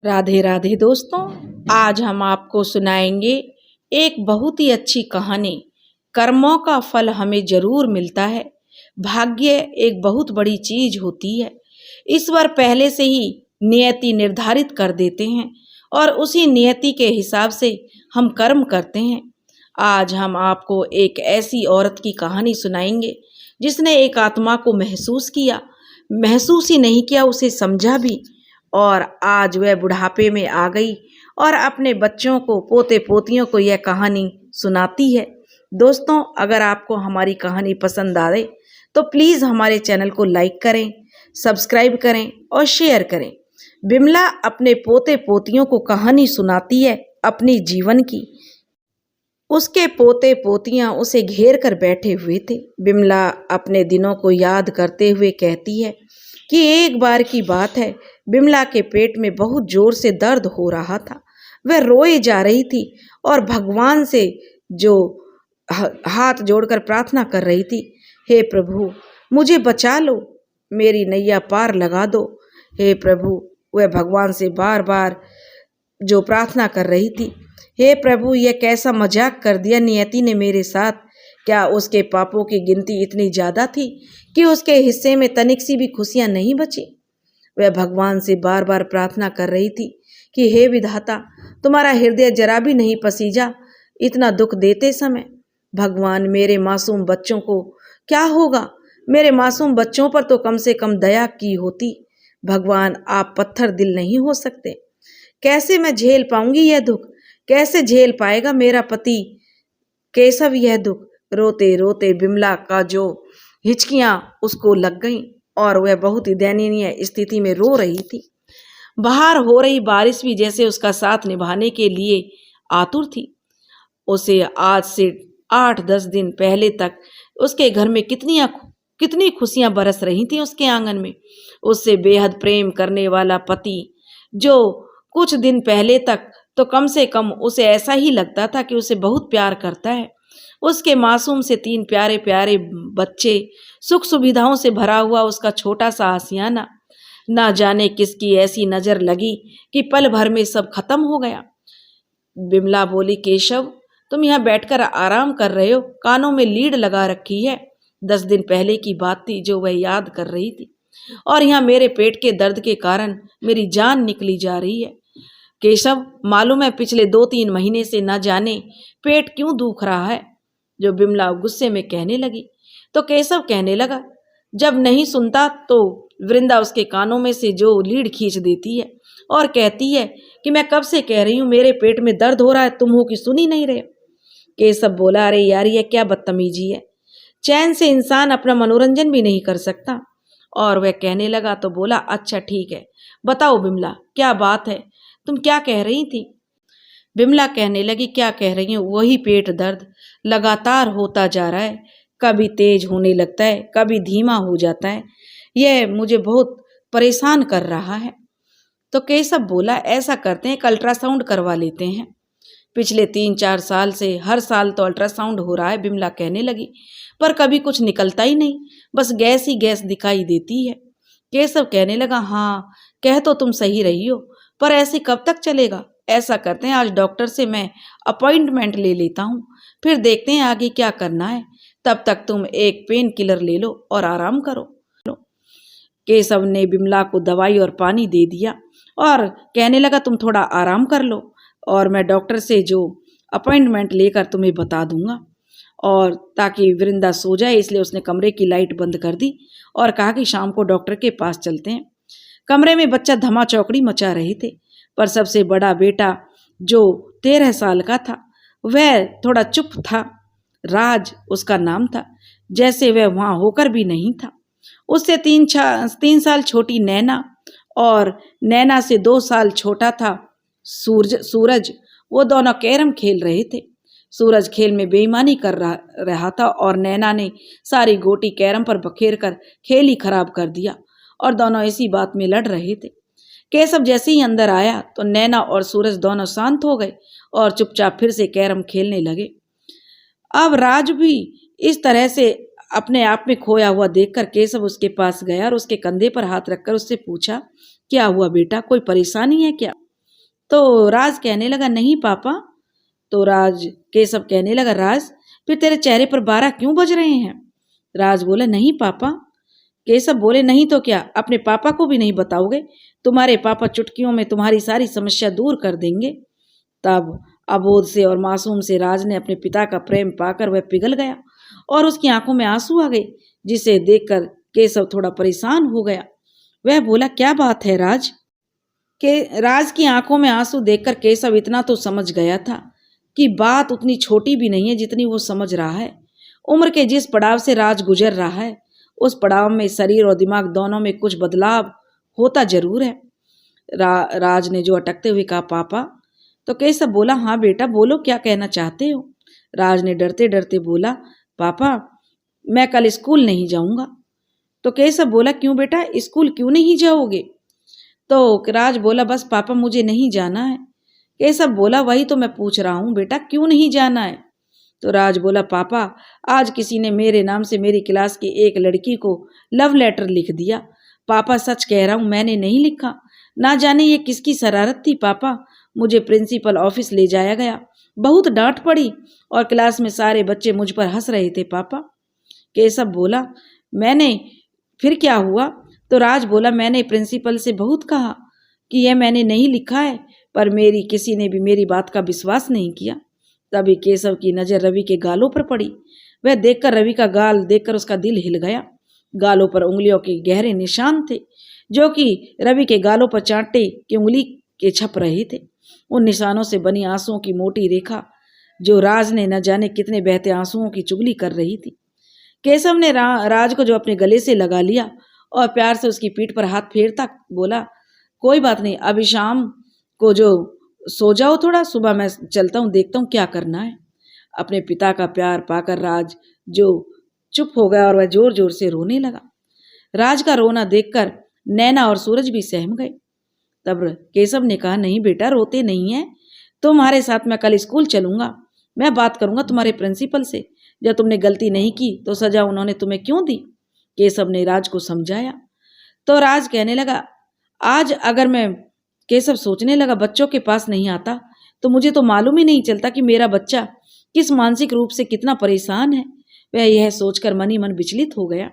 राधे राधे दोस्तों, आज हम आपको सुनाएंगे एक बहुत ही अच्छी कहानी। कर्मों का फल हमें जरूर मिलता है। भाग्य एक बहुत बड़ी चीज होती है। ईश्वर पहले से ही नियति निर्धारित कर देते हैं और उसी नियति के हिसाब से हम कर्म करते हैं। आज हम आपको एक ऐसी औरत की कहानी सुनाएंगे जिसने एक आत्मा को महसूस किया, महसूस ही नहीं किया, उसे समझा भी, और आज वह बुढ़ापे में आ गई और अपने बच्चों को, पोते पोतियों को यह कहानी सुनाती है। दोस्तों, अगर आपको हमारी कहानी पसंद आए तो प्लीज़ हमारे चैनल को लाइक करें, सब्सक्राइब करें और शेयर करें। बिमला अपने पोते पोतियों को कहानी सुनाती है अपनी जीवन की। उसके पोते पोतियां उसे घेर कर बैठे हुए थे। बिमला अपने दिनों को याद करते हुए कहती है कि एक बार की बात है, बिमला के पेट में बहुत जोर से दर्द हो रहा था। वह रोए जा रही थी और भगवान से जो हाथ जोड़कर प्रार्थना कर रही थी, हे प्रभु मुझे बचा लो, मेरी नैया पार लगा दो। हे प्रभु, वह भगवान से बार बार जो प्रार्थना कर रही थी, हे प्रभु यह कैसा मजाक कर दिया नियति ने मेरे साथ। क्या उसके पापों की गिनती इतनी ज़्यादा थी कि उसके हिस्से में तनिक सी भी खुशियाँ नहीं बची। वह भगवान से बार बार प्रार्थना कर रही थी कि हे विधाता, तुम्हारा हृदय जरा भी नहीं पसीजा इतना दुख देते समय। भगवान, मेरे मासूम बच्चों को क्या होगा? मेरे मासूम बच्चों पर तो कम से कम दया की होती। भगवान, आप पत्थर दिल नहीं हो सकते। कैसे मैं झेल पाऊंगी यह दुख? कैसे झेल पाएगा मेरा पति केशव यह दुख? रोते रोते बिमला का जो हिचकियां उसको लग गईं और वह बहुत ही दयनीय स्थिति में रो रही थी। बाहर हो रही बारिश भी जैसे उसका साथ निभाने के लिए आतुर थी। उसे आज से 8-10 दिन पहले तक उसके घर में कितनी खुशियां बरस रही थी उसके आंगन में। उससे बेहद प्रेम करने वाला पति, जो कुछ दिन पहले तक तो कम से कम उसे ऐसा ही लगता था कि उसे बहुत प्यार करता है। उसके मासूम से 3 प्यारे प्यारे बच्चे, सुख सुविधाओं से भरा हुआ उसका छोटा सा आशियाना, ना जाने किसकी ऐसी नज़र लगी कि पल भर में सब खत्म हो गया। बिमला बोली, केशव तुम यहाँ बैठकर आराम कर रहे हो, कानों में लीड लगा रखी है। 10 दिन पहले की बात थी जो वह याद कर रही थी, और यहाँ मेरे पेट के दर्द के कारण मेरी जान निकली जा रही है। केशव, मालूम है पिछले 2-3 महीने से न जाने पेट क्यों दुख रहा है। जो बिमला गुस्से में कहने लगी तो केशव कहने लगा, जब नहीं सुनता तो वृंदा उसके कानों में से जो लीड खींच देती है और कहती है कि मैं कब से कह रही हूँ मेरे पेट में दर्द हो रहा है, तुम हो कि सुन ही नहीं रहे। केशव बोला, अरे यार ये क्या बदतमीजी है, चैन से इंसान अपना मनोरंजन भी नहीं कर सकता। और वह कहने लगा तो बोला, अच्छा ठीक है, बताओ बिमला क्या बात है, तुम क्या कह रही थी? बिमला कहने लगी, क्या कह रही हूँ, वही पेट दर्द लगातार होता जा रहा है, कभी तेज होने लगता है, कभी धीमा हो जाता है, यह मुझे बहुत परेशान कर रहा है। तो केशव बोला, ऐसा करते हैं, एक अल्ट्रासाउंड करवा लेते हैं। पिछले 3-4 साल से हर साल तो अल्ट्रासाउंड हो रहा है, बिमला कहने लगी, पर कभी कुछ निकलता ही नहीं, बस गैस ही गैस दिखाई देती है। केशव कहने लगा, हाँ कह तो तुम सही रही हो, पर ऐसे कब तक चलेगा? ऐसा करते हैं, आज डॉक्टर से मैं अपॉइंटमेंट ले लेता हूँ, फिर देखते हैं आगे क्या करना है। तब तक तुम एक पेन किलर ले लो और आराम करो। केशव ने बिमला को दवाई और पानी दे दिया और कहने लगा, तुम थोड़ा आराम कर लो और मैं डॉक्टर से जो अपॉइंटमेंट लेकर तुम्हें बता दूंगा। और ताकि वृंदा सो जाए इसलिए उसने कमरे की लाइट बंद कर दी और कहा कि शाम को डॉक्टर के पास चलते हैं। कमरे में बच्चा धमा चौकड़ी मचा रहे थे, पर सबसे बड़ा बेटा जो 13 साल का था वह थोड़ा चुप था। राज उसका नाम था, जैसे वह वहाँ होकर भी नहीं था। उससे 3 साल छोटी नैना, और नैना से 2 साल छोटा था सूरज। वो दोनों कैरम खेल रहे थे। सूरज खेल में बेईमानी कर रहा था और नैना ने सारी गोटी कैरम पर बखेर कर खेल ही खराब कर दिया, और दोनों इसी बात में लड़ रहे थे। केशव जैसे ही अंदर आया तो नैना और सूरज दोनों शांत हो गए और चुपचाप फिर से कैरम खेलने लगे। अब राज भी इस तरह से अपने आप में खोया हुआ देखकर केशव उसके पास गया और उसके कंधे पर हाथ रखकर उससे पूछा, क्या हुआ बेटा, कोई परेशानी है क्या? तो राज कहने लगा, नहीं पापा। तो केशव कहने लगा, राज फिर तेरे चेहरे पर 12 क्यों बज रहे हैं? राज बोला, नहीं पापा। केशव बोले, नहीं तो क्या, अपने पापा को भी नहीं बताओगे? तुम्हारे पापा चुटकियों में तुम्हारी सारी समस्या दूर कर देंगे। तब अबोध से और मासूम से राज ने अपने पिता का प्रेम पाकर वह पिघल गया और उसकी आंखों में आंसू आ गए, जिसे देखकर केशव थोड़ा परेशान हो गया। वह बोला, क्या बात है राज? के राज की आंखों में आंसू देखकर केशव इतना तो समझ गया था कि बात उतनी छोटी भी नहीं है जितनी वो समझ रहा है। उम्र के जिस पड़ाव से राज गुजर रहा है, उस पड़ाव में शरीर और दिमाग दोनों में कुछ बदलाव होता जरूर है। राज ने जो अटकते हुए कहा, पापा। तो केशव बोला, हाँ बेटा बोलो, क्या कहना चाहते हो? राज ने डरते डरते बोला, पापा मैं कल स्कूल नहीं जाऊंगा। तो केशव बोला, क्यों बेटा, स्कूल क्यों नहीं जाओगे? तो राज बोला, बस पापा मुझे नहीं जाना है। केशव बोला, वही तो मैं पूछ रहा हूँ बेटा, क्यों नहीं जाना है? तो राज बोला, पापा आज किसी ने मेरे नाम से मेरी क्लास की एक लड़की को लव लेटर लिख दिया। पापा सच कह रहा हूँ, मैंने नहीं लिखा। ना जाने ये किसकी शरारत थी पापा। मुझे प्रिंसिपल ऑफिस ले जाया गया, बहुत डांट पड़ी और क्लास में सारे बच्चे मुझ पर हंस रहे थे पापा। केशव बोला, मैंने फिर क्या हुआ? तो राज बोला, मैंने प्रिंसिपल से बहुत कहा कि यह मैंने नहीं लिखा है, पर किसी ने भी मेरी बात का विश्वास नहीं किया। तभी केशव की नजर रवि के गालों पर पड़ी। वह देखकर रवि का गाल देखकर उसका दिल हिल गया। गालों पर उंगलियों के गहरे निशान थे, जो कि रवि के गालों पर चांटे की उंगली के छप रहे थे। उन निशानों से बनी आंसुओं की मोटी रेखा, जो राज ने न जाने कितने बहते आंसुओं की चुगली कर रही थी। केशव ने राज को जो अपने गले से लगा लिया और प्यार से उसकी पीठ पर हाथ फेरता बोला, कोई बात नहीं, अभी शाम को जो सो जाओ थोड़ा, सुबह मैं चलता हूँ, देखता हूँ क्या करना है। अपने पिता का प्यार पाकर राज जो चुप हो गया और वह जोर जोर से रोने लगा। राज का रोना देखकर नैना और सूरज भी सहम गए। तब केशव ने कहा, नहीं बेटा रोते नहीं है, तुम्हारे साथ मैं कल स्कूल चलूंगा। मैं बात करूंगा तुम्हारे प्रिंसिपल से, जब तुमने गलती नहीं की तो सजा उन्होंने तुम्हें क्यों दी? केशव ने राज को समझाया। तो राज कहने लगा, आज अगर मैं केशव सोचने लगा बच्चों के पास नहीं आता तो मुझे तो मालूम ही नहीं चलता कि मेरा बच्चा किस मानसिक रूप से कितना परेशान है। वह यह सोचकर मन ही मन विचलित हो गया।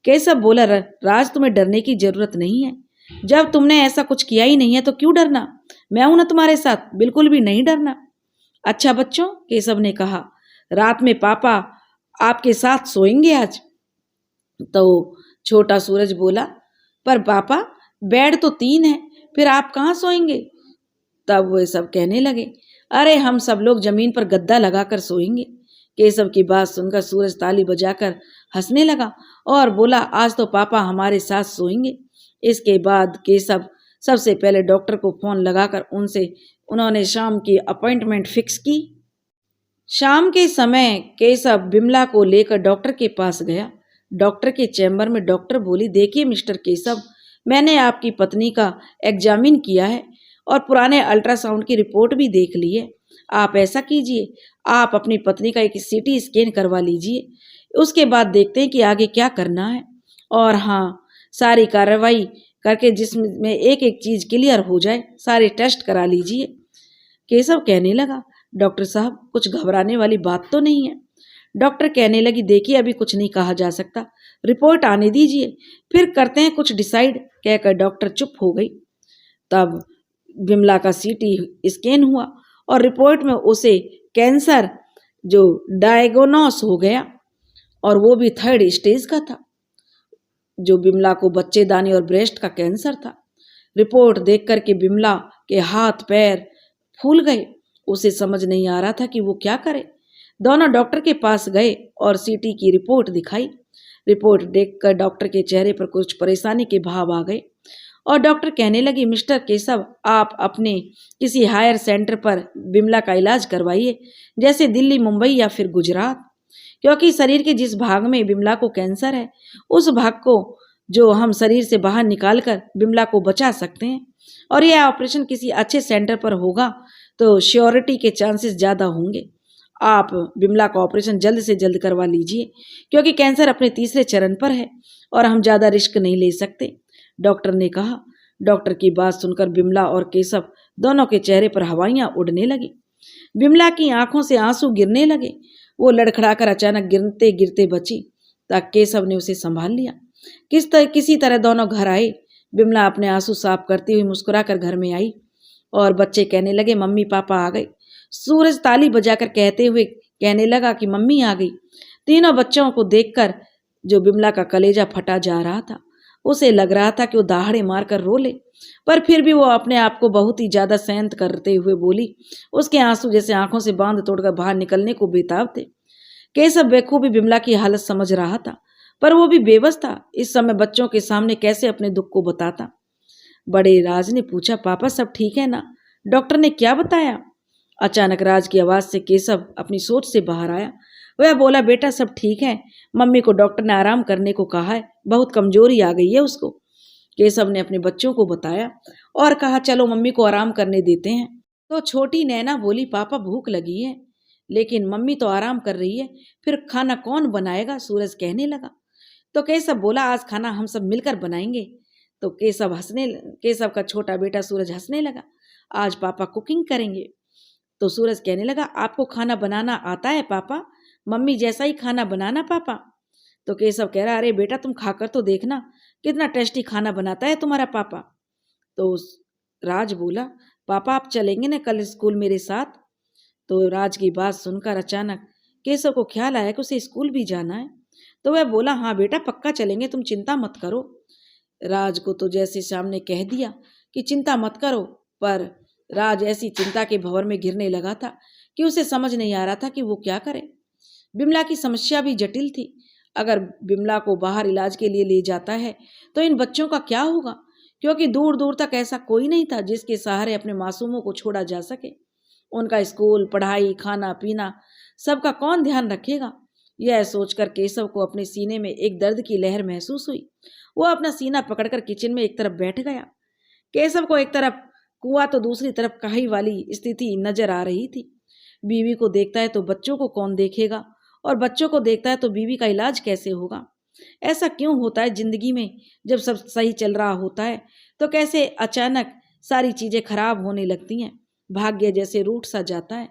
केशव बोला, राज तुम्हें डरने की जरूरत नहीं है, जब तुमने ऐसा कुछ किया ही नहीं है तो क्यों डरना? मैं हूं ना तुम्हारे साथ, बिल्कुल भी नहीं डरना। अच्छा बच्चों, केशव ने कहा, रात में पापा आपके साथ सोएंगे आज? तो छोटा सूरज बोला, पर पापा बेड तो 3 है, फिर आप कहाँ सोएंगे? तब वे सब कहने लगे, अरे हम सब लोग जमीन पर गद्दा लगाकर सोएंगे। केशव की बात सुनकर सूरज ताली बजाकर हंसने लगा और बोला, आज तो पापा हमारे साथ सोएंगे। इसके बाद केशव सबसे पहले डॉक्टर को फोन लगाकर उन्होंने शाम की अपॉइंटमेंट फिक्स की। शाम के समय केशव बिमला को लेकर डॉक्टर के पास गया। डॉक्टर के चैम्बर में डॉक्टर बोली, देखिए मिस्टर केशव, मैंने आपकी पत्नी का एग्जामिन किया है और पुराने अल्ट्रासाउंड की रिपोर्ट भी देख ली है। आप ऐसा कीजिए, आप अपनी पत्नी का एक सीटी स्कैन करवा लीजिए, उसके बाद देखते हैं कि आगे क्या करना है। और हाँ, सारी कार्रवाई करके जिसमें एक एक चीज क्लियर हो जाए, सारे टेस्ट करा लीजिए। केशव कहने लगा, डॉक्टर साहब कुछ घबराने वाली बात तो नहीं है। डॉक्टर कहने लगी, देखिए अभी कुछ नहीं कहा जा सकता, रिपोर्ट आने दीजिए, फिर करते हैं कुछ डिसाइड। कहकर डॉक्टर चुप हो गई। तब बिमला का सीटी स्कैन हुआ और रिपोर्ट में उसे कैंसर जो डायग्नोस हो गया, और वो भी 3rd स्टेज का था। जो बिमला को बच्चेदानी और ब्रेस्ट का कैंसर था। रिपोर्ट देख करके बिमला के हाथ पैर फूल गए। उसे समझ नहीं आ रहा था कि वो क्या करे। दोनों डॉक्टर के पास गए और सीटी की रिपोर्ट दिखाई। रिपोर्ट देखकर डॉक्टर के चेहरे पर कुछ परेशानी के भाव आ गए और डॉक्टर कहने लगी, मिस्टर केशव, आप अपने किसी हायर सेंटर पर बिमला का इलाज करवाइए, जैसे दिल्ली, मुंबई या फिर गुजरात, क्योंकि शरीर के जिस भाग में बिमला को कैंसर है, उस भाग को जो हम शरीर से बाहर निकाल कर बिमला को बचा सकते हैं। और यह ऑपरेशन किसी अच्छे सेंटर पर होगा तो श्योरिटी के चांसेस ज़्यादा होंगे। आप बिमला का ऑपरेशन जल्द से जल्द करवा लीजिए, क्योंकि कैंसर अपने 3रे चरण पर है और हम ज़्यादा रिस्क नहीं ले सकते, डॉक्टर ने कहा। डॉक्टर की बात सुनकर बिमला और केशव दोनों के चेहरे पर हवाइयां उड़ने लगी। बिमला की आंखों से आंसू गिरने लगे। वो लड़खड़ाकर अचानक गिरते गिरते बची, तब केशव ने उसे संभाल लिया। किसी तरह दोनों घर आए। बिमला अपने आंसू साफ करती हुई मुस्कुराकर घर में आई और बच्चे कहने लगे, मम्मी पापा आ गए। सूरज ताली बजाकर कहते हुए कहने लगा कि मम्मी आ गई। तीनों बच्चों को देखकर जो बिमला का कलेजा फटा जा रहा था, उसे लग रहा था कि वो दहाड़े मारकर रो ले, पर फिर भी वो अपने आप को बहुत ही ज्यादा शांत करते हुए बोली। उसके आंसू जैसे आंखों से बांध तोड़कर बाहर निकलने को बेताब थे। केशव बेखूबी बिमला की हालत समझ रहा था, पर वो भी बेबस था। इस समय बच्चों के सामने कैसे अपने दुख को बताता। बड़े राज ने पूछा, पापा सब ठीक है ना? डॉक्टर ने क्या बताया? अचानक राज की आवाज से केशव अपनी सोच से बाहर आया। वह बोला, बेटा सब ठीक है, मम्मी को डॉक्टर ने आराम करने को कहा है, बहुत कमजोरी आ गई है उसको। केशव ने अपने बच्चों को बताया और कहा, चलो मम्मी को आराम करने देते हैं। तो छोटी नैना बोली, पापा भूख लगी है, लेकिन मम्मी तो आराम कर रही है, फिर खाना कौन बनाएगा? सूरज कहने लगा। तो केशव बोला, आज खाना हम सब मिलकर बनाएंगे। तो केशव का छोटा बेटा सूरज हंसने लगा, आज पापा कुकिंग करेंगे। तो सूरज कहने लगा, आपको खाना बनाना आता है पापा? मम्मी जैसा ही खाना बनाना पापा। तो केशव कह रहा, अरे बेटा तुम खाकर तो देखना, कितना टेस्टी खाना बनाता है तुम्हारा पापा। तो राज बोला, पापा आप चलेंगे ना कल स्कूल मेरे साथ? तो राज की बात सुनकर अचानक केशव को ख्याल आया कि उसे स्कूल भी जाना है। तो वह बोला, हाँ बेटा पक्का चलेंगे, तुम चिंता मत करो। राज को तो जैसे सामने कह दिया कि चिंता मत करो, पर राज ऐसी चिंता के भंवर में गिरने लगा था कि उसे समझ नहीं आ रहा था कि वो क्या करे। बिमला की समस्या भी जटिल थी। अगर बिमला को बाहर इलाज के लिए ले जाता है तो इन बच्चों का क्या होगा, क्योंकि दूर दूर तक ऐसा कोई नहीं था जिसके सहारे अपने मासूमों को छोड़ा जा सके। उनका स्कूल, पढ़ाई, खाना पीना सबका कौन ध्यान रखेगा? यह सोचकर केशव को अपने सीने में एक दर्द की लहर महसूस हुई। वो अपना सीना पकड़कर किचन में एक तरफ बैठ गया। केशव को एक तरफ कुआं तो दूसरी तरफ कहाई वाली स्थिति नजर आ रही थी। बीवी को देखता है तो बच्चों को कौन देखेगा, और बच्चों को देखता है तो बीवी का इलाज कैसे होगा? ऐसा क्यों होता है जिंदगी में? जब सब सही चल रहा होता है तो कैसे अचानक सारी चीजें खराब होने लगती हैं? भाग्य जैसे रूठ सा जाता है।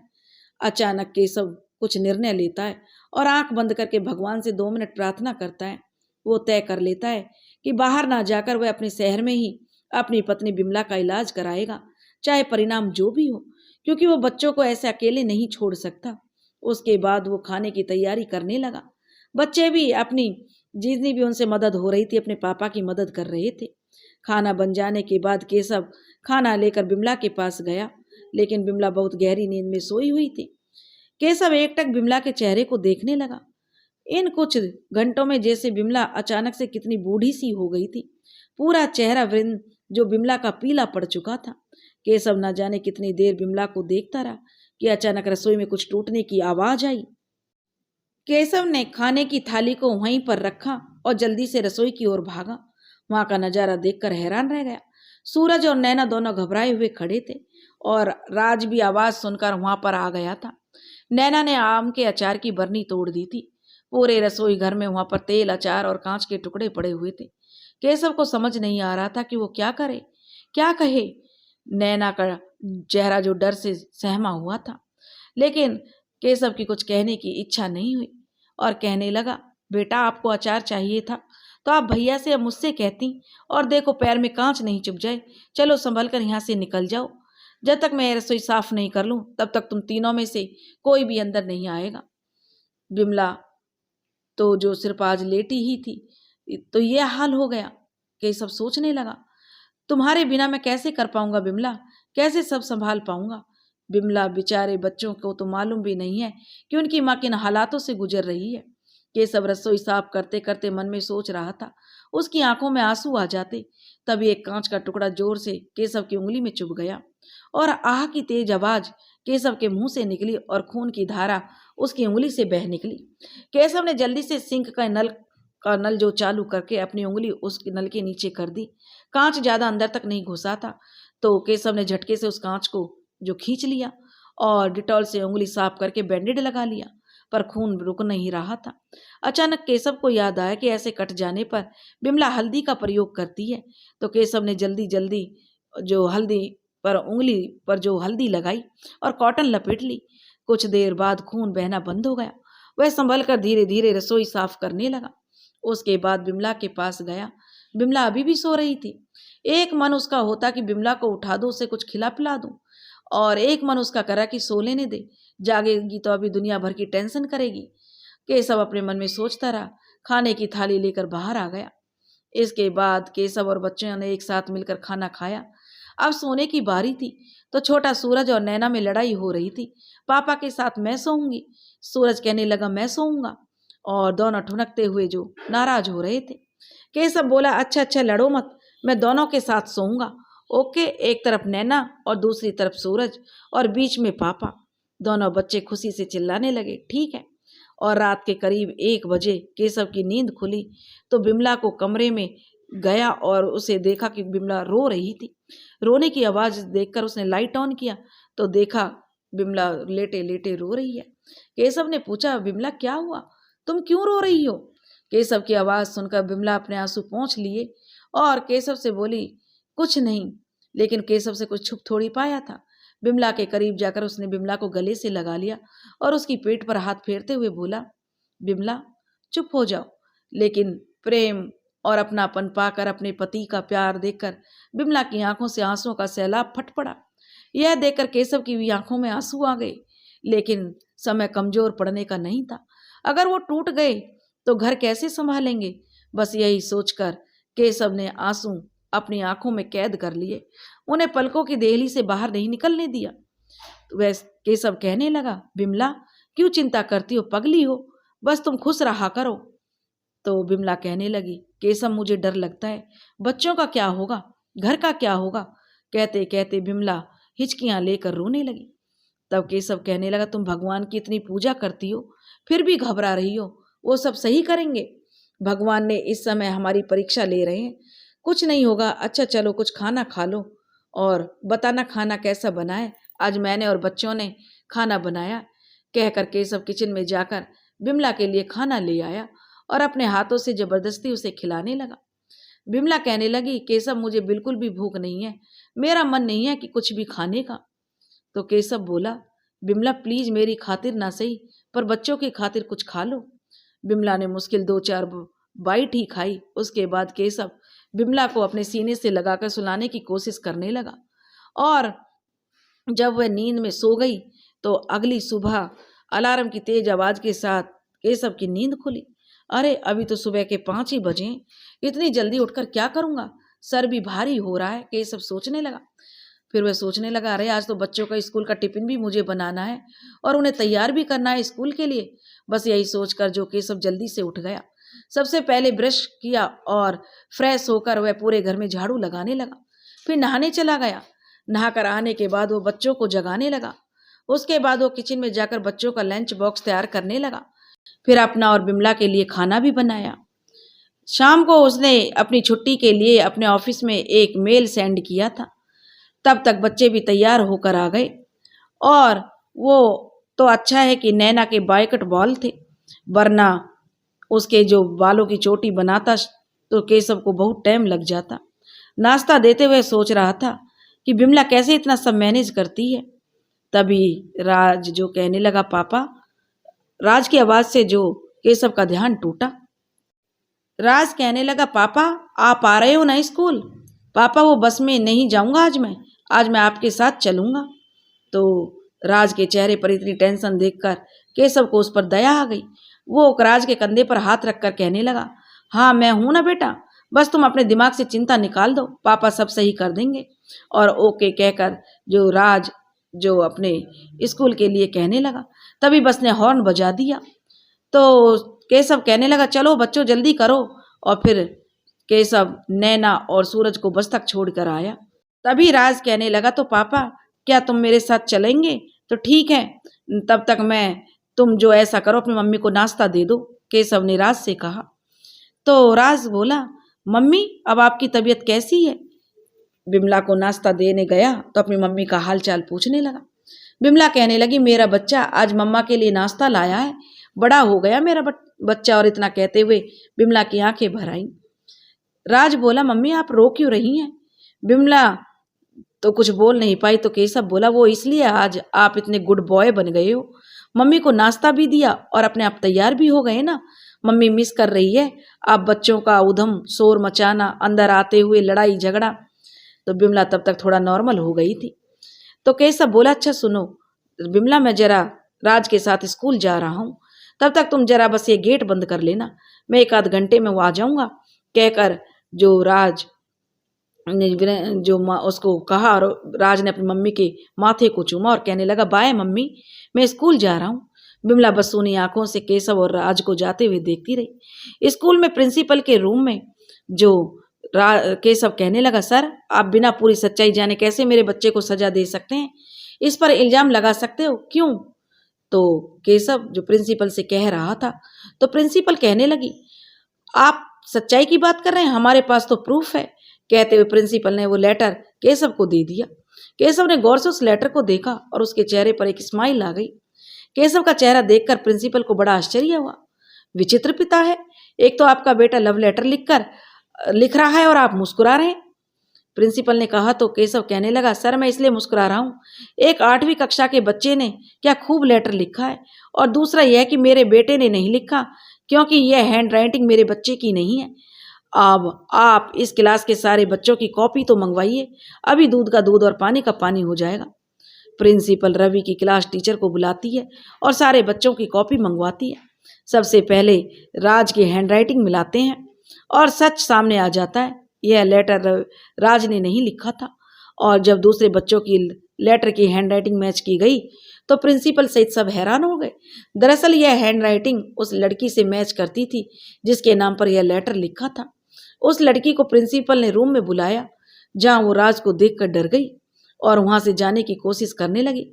अचानक केशव कुछ निर्णय लेता है और आंख बंद करके भगवान से 2 मिनट प्रार्थना करता है। वो तय कर लेता है कि बाहर ना जाकर वह अपने शहर में ही अपनी पत्नी बिमला का इलाज कराएगा, चाहे परिणाम जो भी हो, क्योंकि वो बच्चों को ऐसे अकेले नहीं छोड़ सकता। उसके बाद वो खाने की तैयारी करने लगा। बच्चे भी अपनी जितनी भी उनसे मदद हो रही थी अपने पापा की मदद कर रहे थे। खाना बन जाने के बाद केशव खाना लेकर बिमला के पास गया, लेकिन बिमला बहुत गहरी नींद में सोई हुई थी। केशव एकटक बिमला के चेहरे को देखने लगा। इन कुछ घंटों में जैसे बिमला अचानक से कितनी बूढ़ी सी हो गई थी। पूरा चेहरा वृंद जो बिमला का पीला पड़ चुका था। केशव न जाने कितनी देर बिमला को देखता रहा कि अचानक रसोई में कुछ टूटने की आवाज आई। केशव ने खाने की थाली को वहीं पर रखा और जल्दी से रसोई की ओर भागा। वहां का नजारा देखकर हैरान रह गया। सूरज और नैना दोनों घबराए हुए खड़े थे और राज भी आवाज सुनकर वहां पर आ गया था। नैना ने आम के अचार की बरनी तोड़ दी थी। पूरे रसोई घर में वहां पर तेल, अचार और कांच के टुकड़े पड़े हुए थे। केशव को समझ नहीं आ रहा था कि वो क्या करे, क्या कहे। नैना का चेहरा जो डर से सहमा हुआ था, लेकिन केशव की कुछ कहने की इच्छा नहीं हुई और कहने लगा, बेटा आपको अचार चाहिए था तो आप भैया से या मुझसे कहती, और देखो पैर में कांच नहीं चुभ जाए। चलो संभल कर यहाँ से निकल जाओ। जब तक मैं रसोई साफ नहीं कर लूं तब तक तुम तीनों में से कोई भी अंदर नहीं आएगा। बिमला तो जो सिर्फ आज लेटी ही थी, तो ये हाल हो गया। केशव सोचने लगा, तुम्हारे बिना मैं कैसे कर पाऊंगा बिमला, कैसे सब संभाल पाऊंगा? बिमला बेचारे बच्चों को तो मालूम भी नहीं है कि उनकी माँ किन हालातों से गुजर रही है। केशव रसोई साफ करते करते मन में सोच रहा था। उसकी आंखों में आंसू आ जाते। तभी एक कांच का टुकड़ा जोर से केशव की उंगली में चुभ गया और आह की तेज आवाज केशव के मुंह से निकली और खून की धारा उसकी उंगली से बह निकली। केशव ने जल्दी से सिंक का नल जो चालू करके अपनी उंगली उस नल के नीचे कर दी। कांच ज्यादा अंदर तक नहीं घुसा था, तो केशव ने झटके से उस कांच को जो खींच लिया और डिटॉल से उंगली साफ करके बैंडेड लगा लिया, पर खून रुक नहीं रहा था। अचानक केशव को याद आया कि ऐसे कट जाने पर बिमला हल्दी का प्रयोग करती है, तो केशव ने जल्दी जल्दी जो हल्दी पर उंगली पर जो हल्दी लगाई और कॉटन लपेट ली। कुछ देर बाद खून बहना बंद हो गया। वह संभल कर धीरे धीरे रसोई साफ करने लगा। उसके बाद बिमला के पास गया। बिमला अभी भी सो रही थी। एक मन उसका होता कि बिमला को उठा दूं, उसे कुछ खिला पिला दूं, और एक मन उसका करा कि सो लेने दे, जागेगी तो अभी दुनिया भर की टेंशन करेगी। केशव अपने मन में सोचता रहा। खाने की थाली लेकर बाहर आ गया। इसके बाद केशव और बच्चों ने एक साथ मिलकर खाना खाया। अब सोने की बारी थी तो छोटा सूरज और नैना में लड़ाई हो रही थी। पापा के साथ मैं सोऊंगी, सूरज कहने लगा मैं सोऊंगा, और दोनों ठुनकते हुए जो नाराज हो रहे थे। केशव बोला अच्छा अच्छा लड़ो मत, मैं दोनों के साथ सोऊंगा। ओके, एक तरफ नैना और दूसरी तरफ सूरज और बीच में पापा। दोनों बच्चे खुशी से चिल्लाने लगे ठीक है। और रात के करीब 1 बजे केशव की नींद खुली तो बिमला को कमरे में गया और उसे देखा कि बिमला रो रही थी। रोने की आवाज देखकर उसने लाइट ऑन किया तो देखा बिमला लेटे लेटे रो रही है। केशव ने पूछा बिमला क्या हुआ, तुम क्यों रो रही हो? केशव की आवाज सुनकर बिमला अपने आंसू पोंछ लिए और केशव से बोली कुछ नहीं। लेकिन केशव से कुछ छुप थोड़ी पाया था। बिमला के करीब जाकर उसने बिमला को गले से लगा लिया और उसकी पेट पर हाथ फेरते हुए बोला बिमला चुप हो जाओ। लेकिन प्रेम और अपनापन पाकर, अपने पति का प्यार देखकर बिमला की आंखों से आंसुओं का सैलाब फट पड़ा। यह देखकर केशव की भी आंखों में आंसू आ गए। लेकिन समय कमजोर पड़ने का नहीं था। अगर वो टूट गए तो घर कैसे संभालेंगे? बस यही सोचकर केशव ने आंसू अपनी आंखों में कैद कर लिए, उन्हें पलकों की देहली से बाहर नहीं निकलने दिया। वह केशव कहने लगा बिमला क्यों चिंता करती हो, पगली हो, बस तुम खुश रहा करो। तो बिमला कहने लगी केशव मुझे डर लगता है, बच्चों का क्या होगा, घर का क्या होगा। कहते कहते बिमला हिचकियां लेकर रोने लगी। तब केशव कहने लगा तुम भगवान की इतनी पूजा करती हो फिर भी घबरा रही हो, वो सब सही करेंगे। भगवान ने इस समय हमारी परीक्षा ले रहे हैं, कुछ नहीं होगा। अच्छा चलो कुछ खाना खा लो और बताना खाना कैसा बना है। आज मैंने और बच्चों ने खाना बनाया। कहकर केशव किचन में जाकर बिमला के लिए खाना ले आया और अपने हाथों से जबरदस्ती उसे खिलाने लगा। बिमला कहने लगी केशव मुझे बिल्कुल भी भूख नहीं है, मेरा मन नहीं है कि कुछ भी खाने का। तो केशव बोला बिमला प्लीज मेरी खातिर ना सही पर बच्चों की खातिर कुछ खा लो। बिमला ने मुश्किल 2-4 बाइट ही खाई। उसके बाद केशव बिमला को अपने सीने से लगाकर सुलाने की कोशिश करने लगा और जब वह नींद में सो गई तो अगली सुबह अलार्म की तेज आवाज के साथ केशव की नींद खुली। अरे अभी तो सुबह के 5 ही बजे, इतनी जल्दी उठकर क्या करूंगा, सर भी भारी हो रहा है, केशव सोचने लगा। फिर वह सोचने लगा अरे आज तो बच्चों का स्कूल का टिफिन भी मुझे बनाना है और उन्हें तैयार भी करना है स्कूल के लिए। बस यही सोचकर जो केशव जल्दी से उठ गया। सबसे पहले ब्रश किया और फ्रेश होकर वह पूरे घर में झाड़ू लगाने लगा। फिर नहाने चला गया। नहाकर आने के बाद वो बच्चों को जगाने लगा। उसके बाद वो किचन में जाकर बच्चों का लंच बॉक्स तैयार करने लगा। फिर अपना और बिमला के लिए खाना भी बनाया। शाम को उसने अपनी छुट्टी के लिए अपने ऑफिस में एक मेल सेंड किया था। तब तक बच्चे भी तैयार होकर आ गए और वो तो अच्छा है कि नैना के बाइकट बाल थे, वरना उसके जो बालों की चोटी बनाता तो केशव को बहुत टाइम लग जाता। नाश्ता देते हुए सोच रहा था कि बिमला कैसे इतना सब मैनेज करती है। तभी राज जो कहने लगा पापा। राज की आवाज से जो केशव का ध्यान टूटा। राज कहने लगा पापा आप आ रहे हो ना स्कूल? पापा वो बस में नहीं जाऊंगा, आज मैं आपके साथ चलूंगा। तो राज के चेहरे पर इतनी टेंशन देखकर केशव को उस पर दया आ गई। वो राज के कंधे पर हाथ रखकर कहने लगा हाँ मैं हूं ना बेटा, बस तुम अपने दिमाग से चिंता निकाल दो, पापा सब सही कर देंगे। और ओके कहकर जो राज जो अपने स्कूल के लिए कहने लगा, तभी बस ने हॉर्न बजा दिया। तो केशव कहने लगा चलो बच्चों जल्दी करो। और फिर केशव नैना और सूरज को बस तक छोड़कर आया। तभी राज कहने लगा तो पापा क्या तुम मेरे साथ चलेंगे? तो ठीक है, तब तक तुम जो ऐसा करो अपनी मम्मी को नाश्ता दे दो, केशव ने राज से कहा। तो राज बोला मम्मी अब आपकी तबीयत कैसी है? बिमला को नाश्ता देने गया तो अपनी मम्मी का हाल चाल पूछने लगा। बिमला कहने लगी मेरा बच्चा आज मम्मा के लिए नाश्ता लाया है, बड़ा हो गया मेरा बच्चा। और इतना कहते हुए बिमला की आंखें भर आईं। राज बोला मम्मी आप रो क्यों रही हैं? बिमला तो कुछ बोल नहीं पाई। तो केशव बोला, वो इसलिए आज आप इतने गुड बॉय बन गए हो, मम्मी को नाश्ता भी दिया और अपने आप तैयार भी हो गए ना। मम्मी मिस कर रही है आप बच्चों का उधम शोर मचाना, अंदर आते हुए लड़ाई झगड़ा। तो बिमला तब तक थोड़ा नॉर्मल हो गई थी। तो केशव बोला, अच्छा सुनो बिमला, मैं जरा राज के साथ स्कूल जा रहा हूँ, तब तक तुम जरा बस ये गेट बंद कर लेना, मैं 1 आध घंटे में वो आ जाऊँगा। कहकर जो राज ने जो उसको कहा, और राज ने अपनी मम्मी के माथे को चूमा और कहने लगा, बाय मम्मी, मैं स्कूल जा रहा हूँ। बिमला बस सूनी आंखों से केशव और राज को जाते हुए देखती रही। स्कूल में प्रिंसिपल के रूम में जो केशव कहने लगा, सर आप बिना पूरी सच्चाई जाने कैसे मेरे बच्चे को सजा दे सकते हैं, इस पर इल्जाम लगा सकते हो, क्यों? तो केशव जो प्रिंसिपल से कह रहा था, तो प्रिंसिपल कहने लगी, आप सच्चाई की बात कर रहे हैं, हमारे पास तो प्रूफ है। कहते हुए प्रिंसिपल ने वो लेटर केशव को दे दिया। केशव ने गौर से उस लेटर को देखा और उसके चेहरे पर एक स्माइल आ गई। केशव का चेहरा देखकर प्रिंसिपल को बड़ा आश्चर्य हुआ। विचित्र पिता है, एक तो आपका बेटा लव लेटर लिख रहा है और आप मुस्कुरा रहे हैं। प्रिंसिपल ने कहा तो केशव कहने लगा, सर मैं इसलिए मुस्कुरा रहा हूँ, एक 8वीं कक्षा के बच्चे ने क्या खूब लेटर लिखा है, और दूसरा यह कि मेरे बेटे ने नहीं लिखा, क्योंकि यह हैंड राइटिंग मेरे बच्चे की नहीं है। अब आप इस क्लास के सारे बच्चों की कॉपी तो मंगवाइए, अभी दूध का दूध और पानी का पानी हो जाएगा। प्रिंसिपल रवि की क्लास टीचर को बुलाती है और सारे बच्चों की कॉपी मंगवाती है। सबसे पहले राज की हैंडराइटिंग मिलाते हैं और सच सामने आ जाता है, यह लेटर राज ने नहीं लिखा था। और जब दूसरे बच्चों की लेटर की हैंडराइटिंग मैच की गई तो प्रिंसिपल सहित सब हैरान हो गए। दरअसल यह हैंडराइटिंग उस लड़की से मैच करती थी जिसके नाम पर यह लेटर लिखा था। उस लड़की को प्रिंसिपल ने रूम में बुलाया, जहां वो राज को देखकर डर गई और वहां से जाने की कोशिश करने लगी,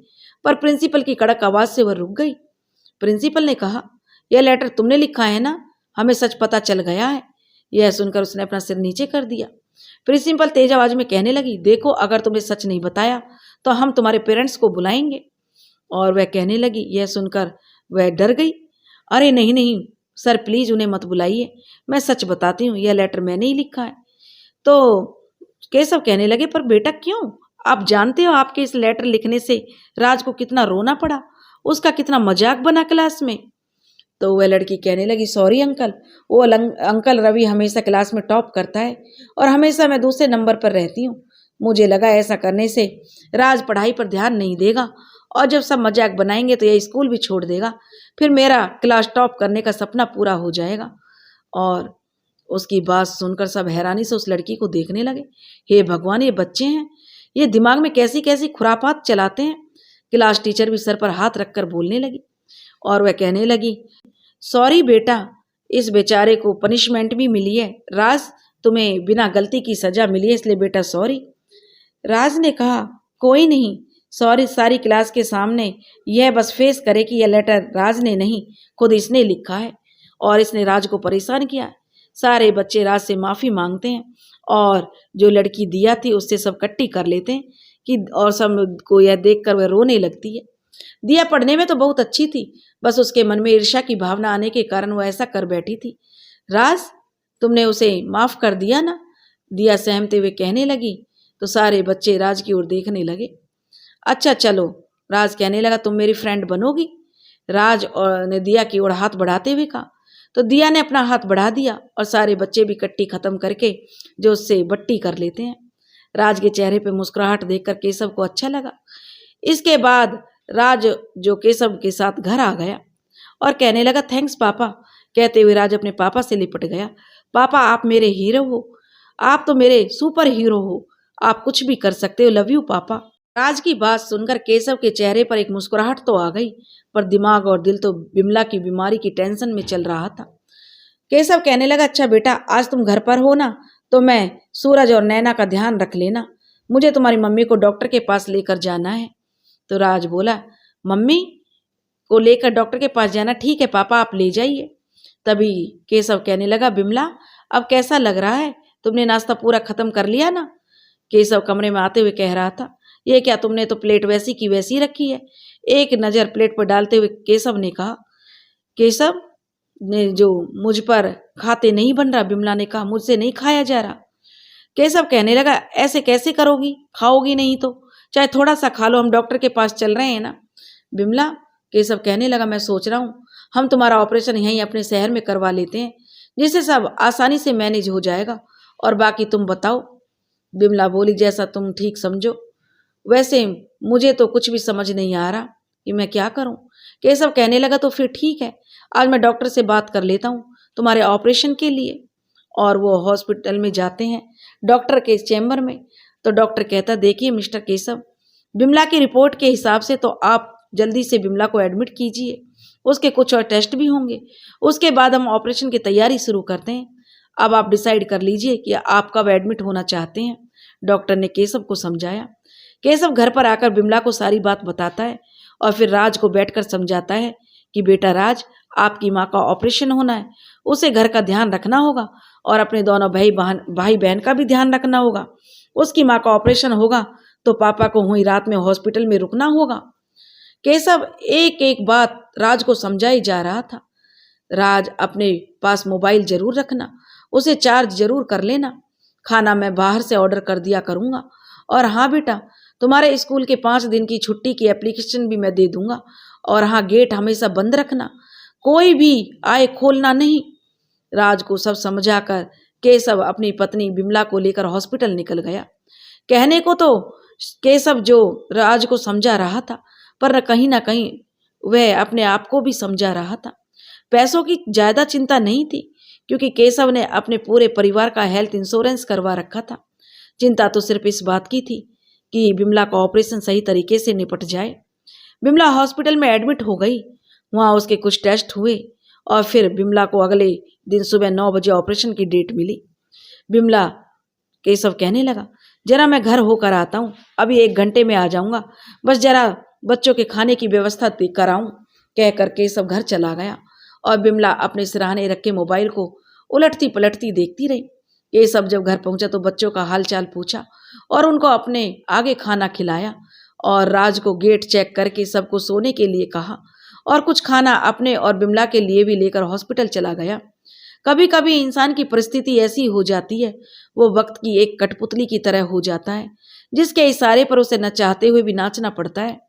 पर प्रिंसिपल की कड़क आवाज से वह रुक गई। प्रिंसिपल ने कहा, यह लेटर तुमने लिखा है ना, हमें सच पता चल गया है। यह सुनकर उसने अपना सिर नीचे कर दिया। प्रिंसिपल तेज आवाज में कहने लगी, देखो अगर तुमने सच नहीं बताया तो हम तुम्हारे पेरेंट्स को बुलाएंगे। और वह कहने लगी, यह सुनकर वह डर गई। अरे नहीं नहीं सर, प्लीज उन्हें मत बुलाइए, मैं सच बताती हूँ, यह लेटर मैंने ही लिखा है। तो केशव कहने लगे, पर बेटा क्यों? आप जानते हो आपके इस लेटर लिखने से राज को कितना रोना पड़ा, उसका कितना मजाक बना क्लास में। तो वह लड़की कहने लगी, सॉरी अंकल, वो अंकल रवि हमेशा क्लास में टॉप करता है और हमेशा मैं दूसरे नंबर पर रहती हूँ। मुझे लगा ऐसा करने से राज पढ़ाई पर ध्यान नहीं देगा और जब सब मजाक बनाएंगे तो यह स्कूल भी छोड़ देगा, फिर मेरा क्लास टॉप करने का सपना पूरा हो जाएगा। और उसकी बात सुनकर सब हैरानी से उस लड़की को देखने लगे। हे भगवान, ये बच्चे हैं, ये दिमाग में कैसी कैसी खुरापात चलाते हैं। क्लास टीचर भी सर पर हाथ रखकर बोलने लगी और वह कहने लगी, सॉरी बेटा, इस बेचारे को पनिशमेंट भी मिली है। राज, तुम्हें बिना गलती की सजा मिली है, इसलिए बेटा सॉरी। राज ने कहा, कोई नहीं, सॉरी सारी क्लास के सामने यह बस फेस करे कि यह लेटर राज ने नहीं, खुद इसने लिखा है और इसने राज को परेशान किया है। सारे बच्चे राज से माफ़ी मांगते हैं और जो लड़की दिया थी उससे सब कट्टी कर लेते हैं कि, और सब को यह देखकर वह रोने लगती है। दिया पढ़ने में तो बहुत अच्छी थी, बस उसके मन में ईर्ष्या की भावना आने के कारण वह ऐसा कर बैठी थी। राज, तुमने उसे माफ़ कर दिया ना? दिया सहमते हुए कहने लगी। तो सारे बच्चे राज की ओर देखने लगे। अच्छा चलो, राज कहने लगा, तुम मेरी फ्रेंड बनोगी? राज और ने दिया की ओर हाथ बढ़ाते हुए कहा। तो दिया ने अपना हाथ बढ़ा दिया और सारे बच्चे भी कट्टी खत्म करके जो उससे बट्टी कर लेते हैं। राज के चेहरे पे मुस्कुराहट देखकर केशव को अच्छा लगा। इसके बाद राज जो केशव के साथ घर आ गया और कहने लगा, थैंक्स पापा। कहते हुए राज अपने पापा से लिपट गया। पापा, आप मेरे हीरो हो, आप तो मेरे सुपर हीरो हो, आप कुछ भी कर सकते हो, लव यू पापा। राज की बात सुनकर केशव के चेहरे पर एक मुस्कुराहट तो आ गई, पर दिमाग और दिल तो बिमला की बीमारी की टेंशन में चल रहा था। केशव कहने लगा, अच्छा बेटा, आज तुम घर पर हो ना, तो मैं सूरज और नैना का ध्यान रख लेना, मुझे तुम्हारी मम्मी को डॉक्टर के पास लेकर जाना है। तो राज बोला, मम्मी को लेकर डॉक्टर के पास जाना? ठीक है पापा, आप ले जाइए। तभी केशव कहने लगा, बिमला अब कैसा लग रहा है, तुमने नाश्ता पूरा खत्म कर लिया ना? केशव कमरे में आते हुए कह रहा था, ये क्या, तुमने तो प्लेट वैसी की वैसी रखी है। एक नज़र प्लेट पर डालते हुए केशव ने कहा, केशव ने जो मुझ पर खाते नहीं बन रहा, बिमला ने कहा, मुझसे नहीं खाया जा रहा। केशव कहने लगा, ऐसे कैसे करोगी, खाओगी नहीं तो? चाहे थोड़ा सा खा लो, हम डॉक्टर के पास चल रहे हैं ना। बिमला, केशव कहने लगा, मैं सोच रहा हूँ हम तुम्हारा ऑपरेशन यहीं अपने शहर में करवा लेते हैं, जिससे सब आसानी से मैनेज हो जाएगा, और बाकी तुम बताओ। बिमला बोली, जैसा तुम ठीक समझो। वैसे मुझे तो कुछ भी समझ नहीं आ रहा कि मैं क्या करूं। केशव कहने लगा, तो फिर ठीक है, आज मैं डॉक्टर से बात कर लेता हूं तुम्हारे ऑपरेशन के लिए। और वो हॉस्पिटल में जाते हैं, डॉक्टर के चैम्बर में। तो डॉक्टर कहता, देखिए मिस्टर केशव, बिमला की रिपोर्ट के हिसाब से तो आप जल्दी से बिमला को एडमिट कीजिए, उसके कुछ और टेस्ट भी होंगे, उसके बाद हम ऑपरेशन की तैयारी शुरू करते हैं। अब आप डिसाइड कर लीजिए कि आप कब एडमिट होना चाहते हैं। डॉक्टर ने केशव को समझाया। केशव घर पर आकर बिमला को सारी बात बताता है और फिर राज को बैठकर समझाता है कि बेटा राज, आपकी माँ का ऑपरेशन होना है, उसे घर का ध्यान रखना होगा और अपने दोनों भाई बहन का भी ध्यान रखना होगा। उसकी माँ का ऑपरेशन होगा तो पापा को हुई रात में हॉस्पिटल में रुकना होगा। केशव एक एक बात राज को समझाई जा रहा था। राज, अपने पास मोबाइल जरूर रखना, उसे चार्ज जरूर कर लेना, खाना मैं बाहर से ऑर्डर कर दिया करूँगा, और हाँ बेटा, तुम्हारे स्कूल के 5 दिन की छुट्टी की एप्लीकेशन भी मैं दे दूंगा, और हाँ गेट हमेशा बंद रखना, कोई भी आए खोलना नहीं। राज को सब समझाकर केशव अपनी पत्नी बिमला को लेकर हॉस्पिटल निकल गया। कहने को तो केशव जो राज को समझा रहा था, पर कहीं ना कहीं वह अपने आप को भी समझा रहा था। पैसों की ज्यादा चिंता नहीं थी, क्योंकि केशव ने अपने पूरे परिवार का हेल्थ इंश्योरेंस करवा रखा था। चिंता तो सिर्फ इस बात की थी कि बिमला का ऑपरेशन सही तरीके से निपट जाए। बिमला हॉस्पिटल में एडमिट हो गई। वहाँ उसके कुछ टेस्ट हुए और फिर बिमला को अगले दिन सुबह 9 बजे ऑपरेशन की डेट मिली। बिमला, केशव कहने लगा, जरा मैं घर होकर आता हूँ, अभी 1 घंटे में आ जाऊँगा, बस जरा बच्चों के खाने की व्यवस्था कराऊँ। कहकर केशव घर चला गया और बिमला अपने सिरहाने रखे मोबाइल को उलटती पलटती देखती रही। केशव जब घर पहुंचा तो बच्चों का हालचाल पूछा और उनको अपने आगे खाना खिलाया, और राज को गेट चेक करके सबको सोने के लिए कहा, और कुछ खाना अपने और बिमला के लिए भी लेकर हॉस्पिटल चला गया। कभी कभी इंसान की परिस्थिति ऐसी हो जाती है, वो वक्त की एक कठपुतली की तरह हो जाता है, जिसके इशारे पर उसे न चाहते हुए भी नाचना पड़ता है।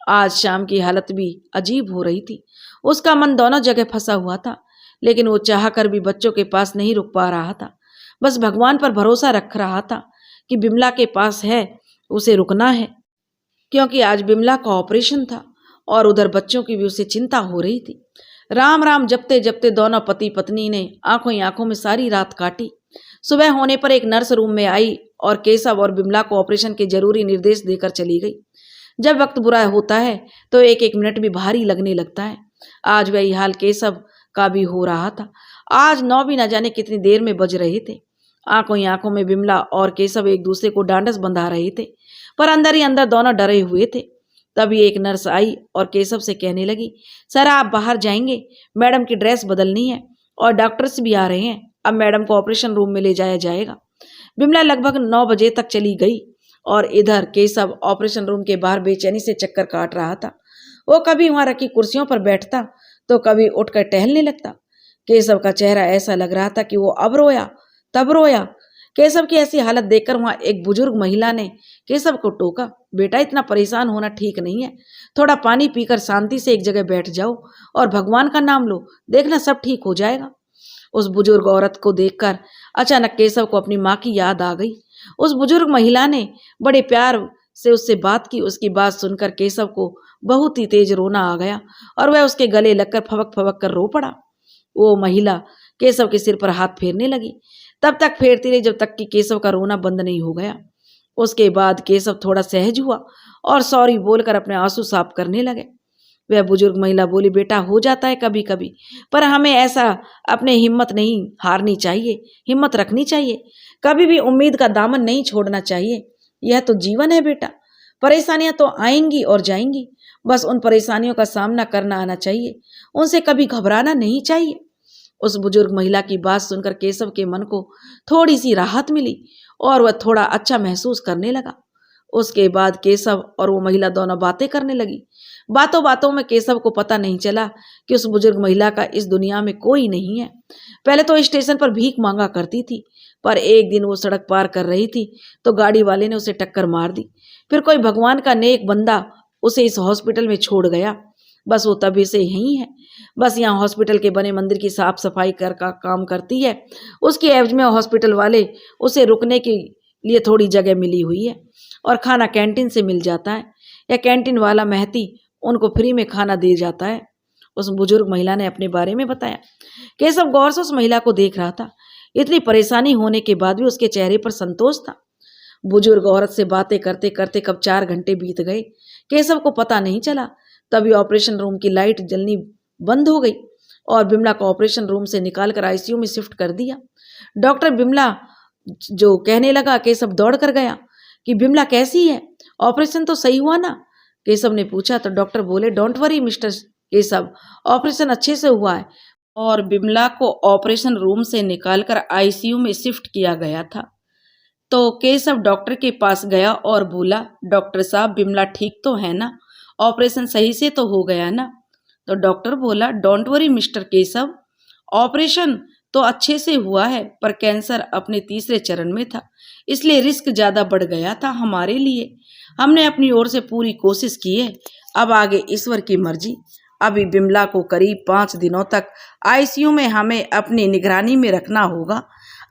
आज शाम की हालत भी अजीब हो रही थी। उसका मन दोनों जगह फंसा हुआ था, लेकिन वो चाहकर भी बच्चों के पास नहीं रुक पा रहा था। बस भगवान पर भरोसा रख रहा था कि बिमला के पास है, उसे रुकना है, क्योंकि आज बिमला का ऑपरेशन था और उधर बच्चों की भी उसे चिंता हो रही थी। राम राम जपते जपते दोनों पति पत्नी ने आंखों ही आंखों में सारी रात काटी। सुबह होने पर एक नर्स रूम में आई और केशव और बिमला को ऑपरेशन के जरूरी निर्देश देकर चली गई। जब वक्त बुरा होता है तो एक एक मिनट भी भारी लगने लगता है। आज वही हाल केशव का भी हो रहा था। आज 9 भी न जाने कितनी देर में बज रहे थे। आंखों ही आंखों में बिमला और केशव एक दूसरे को डांडस बंधा रहे थे, पर अंदर ही अंदर दोनों डरे हुए थे। तभी एक नर्स आई और केशव से कहने लगी, सर आप बाहर जाएंगे, मैडम की ड्रेस बदलनी है और डॉक्टर्स भी आ रहे हैं, अब मैडम को ऑपरेशन रूम में ले जाया जाएगा। बिमला लगभग 9 बजे तक चली गई और इधर केशव ऑपरेशन रूम के बाहर बेचैनी से चक्कर काट रहा था। वो कभी वहां रखी कुर्सियों पर बैठता तो कभी उठकर टहलने लगता। केशव का चेहरा ऐसा लग रहा था कि वो अब रोया तब रोया। केशव की ऐसी हालत देखकर वहां एक बुजुर्ग महिला ने केशव को टोका, बेटा इतना परेशान होना ठीक नहीं है, थोड़ा पानी पीकर शांति से एक जगह बैठ जाओ और भगवान का नाम लो, देखना सब ठीक हो जाएगा। उस बुजुर्ग औरत को देखकर अचानक केशव को अपनी माँ की याद आ गई। उस बुजुर्ग महिला ने बड़े प्यार से उससे बात की। उसकी बात सुनकर केशव को बहुत ही तेज रोना आ गया और वह उसके गले लगकर फवक फवक कर रो पड़ा। वो महिला केशव के सिर पर हाथ फेरने लगी, तब तक फेरती रही जब तक कि केशव का रोना बंद नहीं हो गया। उसके बाद केशव थोड़ा सहज हुआ और सॉरी बोलकर अपने आंसू साफ करने लगे। वह बुजुर्ग महिला बोली, बेटा हो जाता है कभी कभी, पर हमें ऐसा अपने हिम्मत नहीं हारनी चाहिए, हिम्मत रखनी चाहिए, कभी भी उम्मीद का दामन नहीं छोड़ना चाहिए। यह तो जीवन है बेटा, परेशानियां तो आएंगी और जाएंगी, बस उन परेशानियों का सामना करना आना चाहिए, उनसे कभी घबराना नहीं चाहिए। उस बुजुर्ग महिला की बात सुनकर केशव के मन को थोड़ी सी राहत मिली और वह थोड़ा अच्छा महसूस करने लगा। उसके बाद केशव और वो महिला दोनों बातें करने लगी। बातों बातों में केशव को पता नहीं चला कि उस बुजुर्ग महिला का इस दुनिया में कोई नहीं है। पहले तो स्टेशन पर भीख मांगा करती थी, पर एक दिन वो सड़क पार कर रही थी तो गाड़ी वाले ने उसे टक्कर मार दी। फिर कोई भगवान का नेक बंदा उसे इस हॉस्पिटल में छोड़ गया। बस वो तभी से यहीं है। बस यहाँ हॉस्पिटल के बने मंदिर की साफ सफाई कर का काम करती है। उसके एवज में हॉस्पिटल वाले उसे रुकने के लिए थोड़ी जगह मिली हुई है और खाना कैंटीन से मिल जाता है। या कैंटीन वाला महती उनको फ्री में खाना दे जाता है। उस बुजुर्ग महिला ने अपने बारे में बताया। केशव गौर से उस महिला को देख रहा था। इतनी परेशानी होने के बाद भी उसके चेहरे पर संतोष था। बुजुर्ग औरत से बातें करते करते कब 4 घंटे बीत गए, केशव को पता नहीं चला। तभी ऑपरेशन रूम की लाइट जलनी बंद हो गई और बिमला को ऑपरेशन रूम से निकालकर आईसीयू में शिफ्ट कर दिया। डॉक्टर बिमला जो कहने लगा, केशव दौड़ कर गया कि बिमला कैसी है, ऑपरेशन तो सही हुआ ना? केशव ने पूछा तो डॉक्टर बोले, don't worry mister Keshav, operation अच्छे से हुआ है और बिमला को ऑपरेशन रूम से निकालकर आईसीयू में शिफ्ट किया गया था। तो केशव डॉक्टर के पास गया और बोला, डॉक्टर साहब बिमला ठीक तो है ना, ऑपरेशन सही से तो हो गया ना? तो डॉक्टर बोला, don't worry mister Keshav, operation तो अच्छे से हुआ है पर कैंसर अपने तीसरे चरण में था, इसलिए रिस्क ज़्यादा बढ़ गया था हमारे लिए। हमने अपनी ओर से पूरी कोशिश की है, अब आगे ईश्वर की मर्जी। अभी बिमला को करीब 5 दिनों तक आईसीयू में हमें अपनी निगरानी में रखना होगा।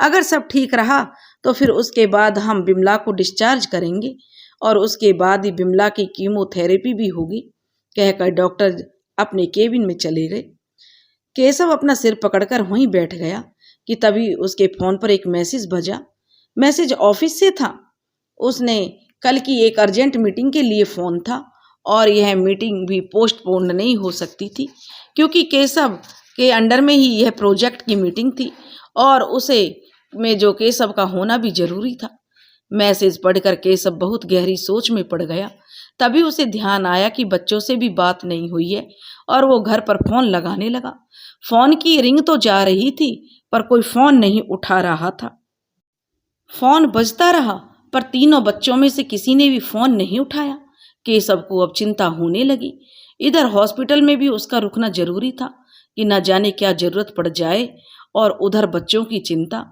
अगर सब ठीक रहा तो फिर उसके बाद हम बिमला को डिस्चार्ज करेंगे और उसके बाद ही बिमला की कीमोथेरेपी भी होगी, कहकर डॉक्टर अपने केबिन में चले गए। केशव अपना सिर पकड़कर वहीं बैठ गया कि तभी उसके फोन पर एक मैसेज बजा। मैसेज ऑफिस से था। उसने कल की एक अर्जेंट मीटिंग के लिए फ़ोन था और यह मीटिंग भी पोस्टपोन नहीं हो सकती थी क्योंकि केशव के अंडर में ही यह प्रोजेक्ट की मीटिंग थी और उसे में जो केशव का होना भी जरूरी था। मैसेज पढ़कर केशव बहुत गहरी सोच में पड़ गया। तभी उसे ध्यान आया कि बच्चों से भी बात नहीं हुई है और वो घर पर फ़ोन लगाने लगा। फ़ोन की रिंग तो जा रही थी पर कोई फ़ोन नहीं उठा रहा था। फ़ोन बजता रहा पर तीनों बच्चों में से किसी ने भी फ़ोन नहीं उठाया। केशव को अब चिंता होने लगी। इधर हॉस्पिटल में भी उसका रुकना जरूरी था कि न जाने क्या जरूरत पड़ जाए और उधर बच्चों की चिंता।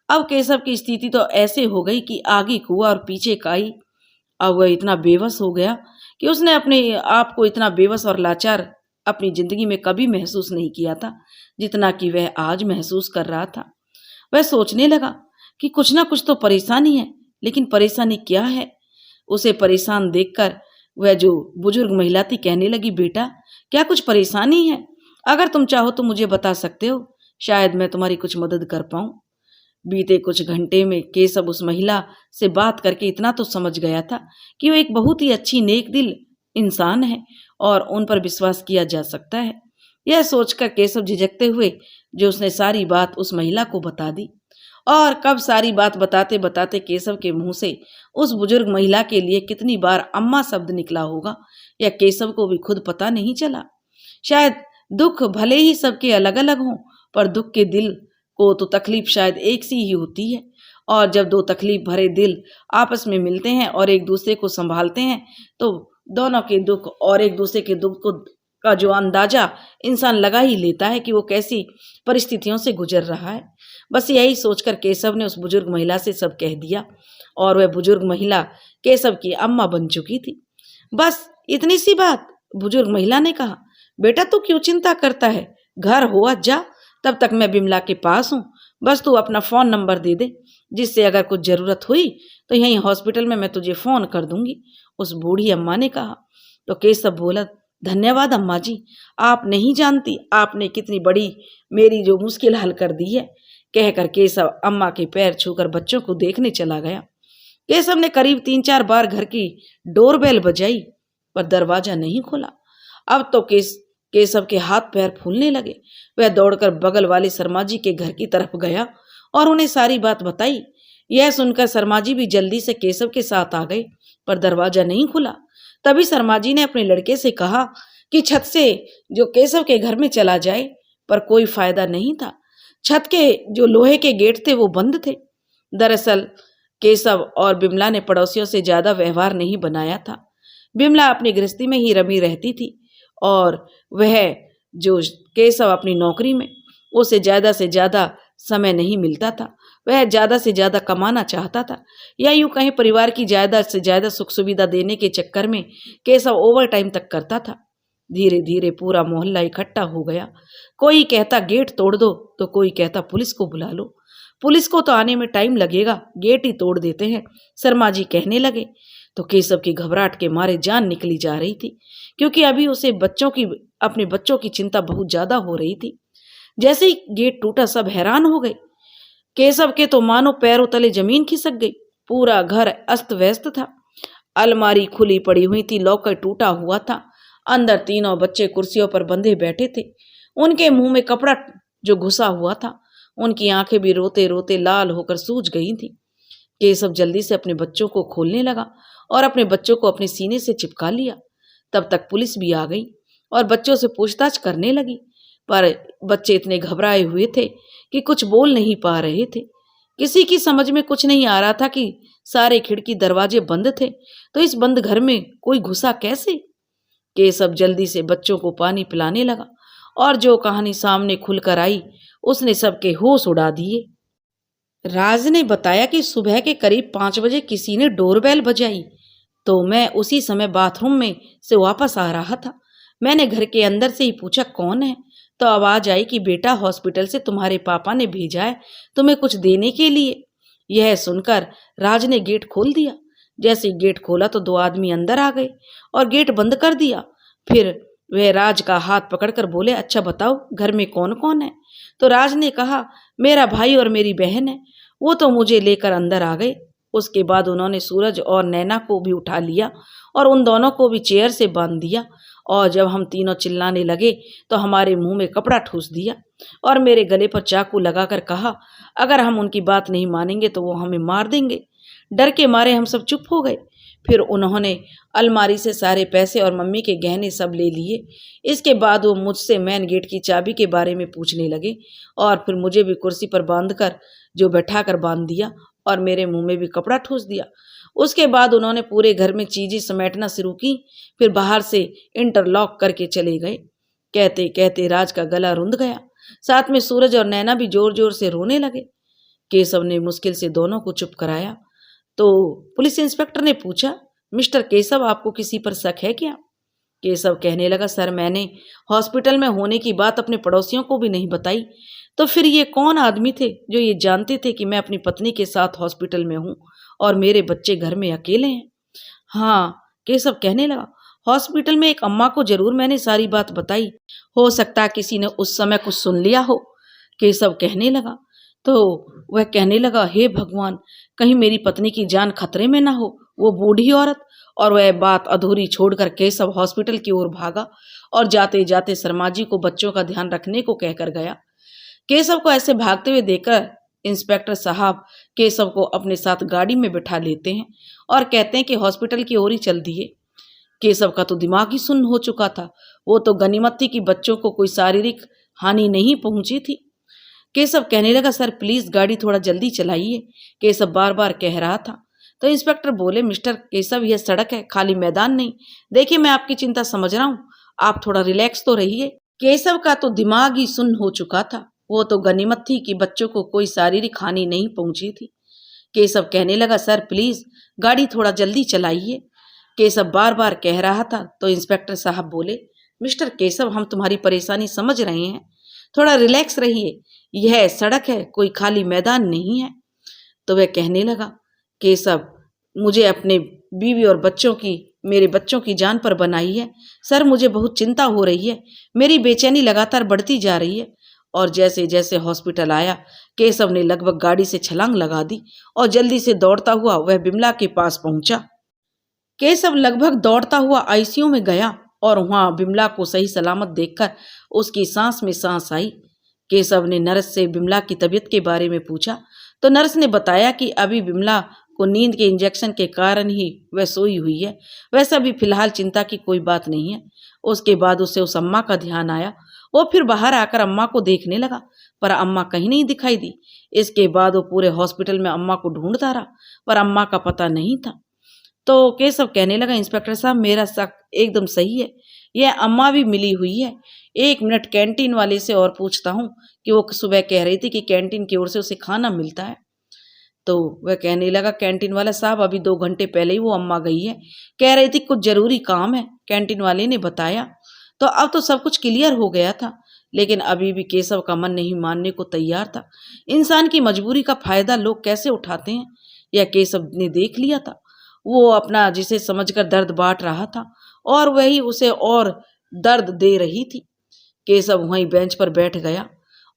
अब केशव की स्थिति तो ऐसे हो गई कि आगे कुआ और पीछे काई। अब वह इतना बेबस हो गया कि उसने अपने आप को इतना बेबस और लाचार अपनी जिंदगी में कभी महसूस नहीं किया था जितना कि वह आज महसूस कर रहा था। वह सोचने लगा कि कुछ ना कुछ तो परेशानी है, लेकिन परेशानी क्या है? उसे परेशान देखकर वह जो बुजुर्ग महिला थी कहने लगी, बेटा क्या कुछ परेशानी है? अगर तुम चाहो तो मुझे बता सकते हो, शायद मैं तुम्हारी कुछ मदद कर पाऊं। बीते कुछ घंटे में केशव उस महिला से बात करके इतना तो समझ गया था कि वो एक बहुत ही अच्छी नेक दिल इंसान है और उन पर विश्वास किया जा सकता है। यह सोचकर केशव झिझकते हुए जो उसने सारी बात उस महिला को बता दी। और कब सारी बात बताते बताते केशव के मुंह से उस बुजुर्ग महिला के लिए कितनी बार अम्मा शब्द निकला होगा या केशव को भी खुद पता नहीं चला। शायद दुख भले ही सबके अलग अलग हों पर दुख के दिल को तो तकलीफ शायद एक सी ही होती है और जब दो तकलीफ भरे दिल आपस में मिलते हैं और एक दूसरे को संभालते हैं तो दोनों के दुख और एक दूसरे के दुख को का जो अंदाजा इंसान लगा ही लेता है कि वो कैसी परिस्थितियों से गुजर रहा है। बस यही सोचकर केशव ने उस बुजुर्ग महिला से सब कह दिया और वह बुजुर्ग महिला केशव की अम्मा बन चुकी थी। बस इतनी सी बात। बुजुर्ग महिला ने कहा, बेटा तू क्यों चिंता करता है, घर हुआ जा, तब तक मैं बिमला के पास हूँ। बस तू अपना फ़ोन नंबर दे दे, जिससे अगर कुछ ज़रूरत हुई तो यहीं हॉस्पिटल में मैं तुझे फ़ोन कर दूंगी, उस बूढ़ी अम्मा ने कहा। तो केशव बोला, धन्यवाद अम्मा जी, आप नहीं जानती आपने कितनी बड़ी मेरी जो मुश्किल हल कर दी है। कहकर केशव अम्मा के पैर छूकर बच्चों को देखने चला गया। केशव ने करीब 3-4 बार घर की डोरबेल बजाई पर दरवाजा नहीं खुला। अब तो केशव के हाथ पैर फूलने लगे। वह दौड़कर बगल वाले शर्मा जी के घर की तरफ गया और उन्हें सारी बात बताई। यह सुनकर शर्मा जी भी जल्दी से केशव के साथ आ गए पर दरवाजा नहीं खुला। तभी शर्मा जी ने अपने लड़के से कहा कि छत से जो केशव के घर में चला जाए, पर कोई फायदा नहीं था। छत के जो लोहे के गेट थे वो बंद थे। दरअसल केशव और बिमला ने पड़ोसियों से ज्यादा व्यवहार नहीं बनाया था। बिमला अपनी गृहस्थी में ही रमी रहती थी और वह जो केशव अपनी नौकरी में, उसे ज्यादा से ज्यादा समय नहीं मिलता था। वह ज़्यादा से ज़्यादा कमाना चाहता था, या यूँ कहीं परिवार की ज़्यादा से ज़्यादा सुख सुविधा देने के चक्कर में केशव ओवर टाइम तक करता था। धीरे धीरे पूरा मोहल्ला इकट्ठा हो गया। कोई कहता गेट तोड़ दो, तो कोई कहता पुलिस को बुला लो। पुलिस को तो आने में टाइम लगेगा, गेट ही तोड़ देते हैं, शर्मा जी कहने लगे। तो केशव की घबराहट के मारे जान निकली जा रही थी, क्योंकि अभी उसे अपने बच्चों की चिंता बहुत ज्यादा हो रही थी। जैसे ही गेट टूटा सब हैरान हो गए। केशव के तो मानो पैरों तले जमीन खिसक गई। पूरा घर अस्त व्यस्त था। अलमारी खुली पड़ी हुई थी, लॉकर टूटा हुआ था। अंदर तीनों बच्चे कुर्सियों पर बंधे बैठे थे। उनके मुंह में कपड़ा जो घुसा हुआ था, उनकी आंखें भी रोते रोते लाल होकर सूज गई थी। केशव जल्दी से अपने बच्चों को खोलने लगा और अपने बच्चों को अपने सीने से चिपका लिया। तब तक पुलिस भी आ गई और बच्चों से पूछताछ करने लगी, पर बच्चे इतने घबराए हुए थे कि कुछ बोल नहीं पा रहे थे। किसी की समझ में कुछ नहीं आ रहा था कि सारे खिड़की दरवाजे बंद थे, तो इस बंद घर में कोई घुसा कैसे। केशव जल्दी से बच्चों को पानी पिलाने लगा और जो कहानी सामने खुलकर आई उसने सबके होश उड़ा दिए। राज ने बताया कि सुबह के करीब 5 बजे किसी ने डोरबेल बजाई, तो मैं उसी समय बाथरूम में से वापस आ रहा था। मैंने घर के अंदर से ही पूछा कौन है, तो आवाज आई कि बेटा हॉस्पिटल से तुम्हारे पापा ने भेजा है तुम्हें कुछ देने के लिए। यह सुनकर राज ने गेट खोल दिया। जैसे ही गेट खोला तो 2 आदमी अंदर आ गए और गेट बंद कर दिया। फिर वह राज का हाथ पकड़कर बोले, अच्छा बताओ घर में कौन कौन है। तो राज ने कहा, मेरा भाई और मेरी बहन है, वो तो मुझे लेकर अंदर आ गए। उसके बाद उन्होंने सूरज और नैना को भी उठा लिया और उन दोनों को भी चेयर से बांध दिया। और जब हम तीनों चिल्लाने लगे तो हमारे मुंह में कपड़ा ठूस दिया और मेरे गले पर चाकू लगाकर कहा, अगर हम उनकी बात नहीं मानेंगे तो वो हमें मार देंगे। डर के मारे हम सब चुप हो गए। फिर उन्होंने अलमारी से सारे पैसे और मम्मी के गहने सब ले लिए। इसके बाद वो मुझसे मेन गेट की चाबी के बारे में पूछने लगे और फिर मुझे भी कुर्सी पर बांधकर बैठाकर बांध दिया और मेरे मुंह में भी कपड़ा ठूस दिया। उसके बाद उन्होंने पूरे घर में चीजें समेटना शुरू की, फिर बाहर से इंटरलॉक करके चले गए। कहते कहते राज का गला रुंध गया। साथ में सूरज और नैना भी जोर जोर से रोने लगे। केशव ने मुश्किल से दोनों को चुप कराया। तो पुलिस इंस्पेक्टर ने पूछा, मिस्टर केशव आपको किसी पर शक है क्या। केशव कहने लगा, सर मैंने हॉस्पिटल में होने की बात अपने पड़ोसियों को भी नहीं बताई, तो फिर ये कौन आदमी थे जो ये जानते थे कि मैं अपनी पत्नी के साथ हॉस्पिटल में हूँ और मेरे बच्चे घर में अकेले हैं। हाँ, केशव कहने लगा, हॉस्पिटल में एक अम्मा को जरूर मैंने सारी बात बताई, हो सकता है किसी ने उस समय कुछ सुन लिया हो। केशव कहने लगा। तो वह कहने लगा, हे भगवान, कहीं मेरी पत्नी की जान खतरे में ना हो, वो बूढ़ी औरत। और वह बात अधूरी छोड़कर केशव हॉस्पिटल की ओर भागा और जाते जाते शर्मा जी को बच्चों का ध्यान रखने को कहकर गया। केशव को ऐसे भागते हुए देखकर इंस्पेक्टर साहब केशव को अपने साथ गाड़ी में बिठा लेते हैं और कहते हैं कि हॉस्पिटल की ओर ही चल दिए। केशव का तो दिमाग ही सुन्न हो चुका था। वो तो गनीमत थी कि बच्चों को कोई शारीरिक हानि नहीं पहुंची थी। केशव कहने लगा, सर प्लीज गाड़ी थोड़ा जल्दी चलाइए। केशव बार बार कह रहा था। तो इंस्पेक्टर बोले, मिस्टर केशव यह सड़क है, खाली मैदान नहीं। देखिए मैं आपकी चिंता समझ रहा हूँ, आप थोड़ा रिलैक्स तो रहिए। केशव का तो दिमाग ही सुन्न हो चुका था। वो तो गनीमत थी कि बच्चों को कोई शारीरिक हानि नहीं पहुंची थी। केशव कहने लगा, सर प्लीज गाड़ी थोड़ा जल्दी चलाइए। केशव बार बार कह रहा था। तो इंस्पेक्टर साहब बोले, मिस्टर केशव हम तुम्हारी परेशानी समझ रहे हैं, थोड़ा रिलैक्स रहिए, यह सड़क है, कोई खाली मैदान नहीं है। तो वह कहने लगा, केशव मुझे अपने बीवी और मेरे बच्चों की जान पर बनाई है। सर मुझे बहुत चिंता हो रही है, मेरी बेचैनी लगातार बढ़ती जा रही है। और जैसे जैसे हॉस्पिटल आया, केशव ने लगभग गाड़ी से छलांग लगा दी और जल्दी से दौड़ता हुआ वह बिमला के पास पहुंचा। केशव लगभग दौड़ता हुआ आईसीयू में गया और वहां बिमला को सही सलामत देखकर उसकी सांस में सांस आई। केशव ने नर्स से बिमला की तबीयत के बारे में पूछा, तो नर्स ने बताया कि अभी बिमला को नींद के इंजेक्शन के कारण ही वह सोई हुई है, वैसा भी फिलहाल चिंता की कोई बात नहीं है। उसके बाद उसे उस अम्मा का ध्यान आया। वो फिर बाहर आकर अम्मा को देखने लगा, पर अम्मा कहीं नहीं दिखाई दी। इसके बाद वो पूरे हॉस्पिटल में अम्मा को ढूंढता रहा, पर अम्मा का पता नहीं था। तो केशव कहने लगा, इंस्पेक्टर साहब मेरा शक एकदम सही है, यह अम्मा भी मिली हुई है। 1 मिनट कैंटीन वाले से और पूछता हूँ कि वो सुबह कह रही थी कि कैंटीन की ओर से उसे खाना मिलता है। तो वह कहने लगा, कैंटीन वाला साहब अभी 2 घंटे पहले ही वो अम्मा गई है, कह रही थी कुछ जरूरी काम है। कैंटीन वाले ने बताया। तो अब तो सब कुछ क्लियर हो गया था, लेकिन अभी भी केशव का मन नहीं मानने को तैयार था। इंसान की मजबूरी का फायदा लोग कैसे उठाते हैं, यह केशव ने देख लिया था। वो अपना जिसे समझकर दर्द बांट रहा था और वही उसे और दर्द दे रही थी। केशव वहीं बेंच पर बैठ गया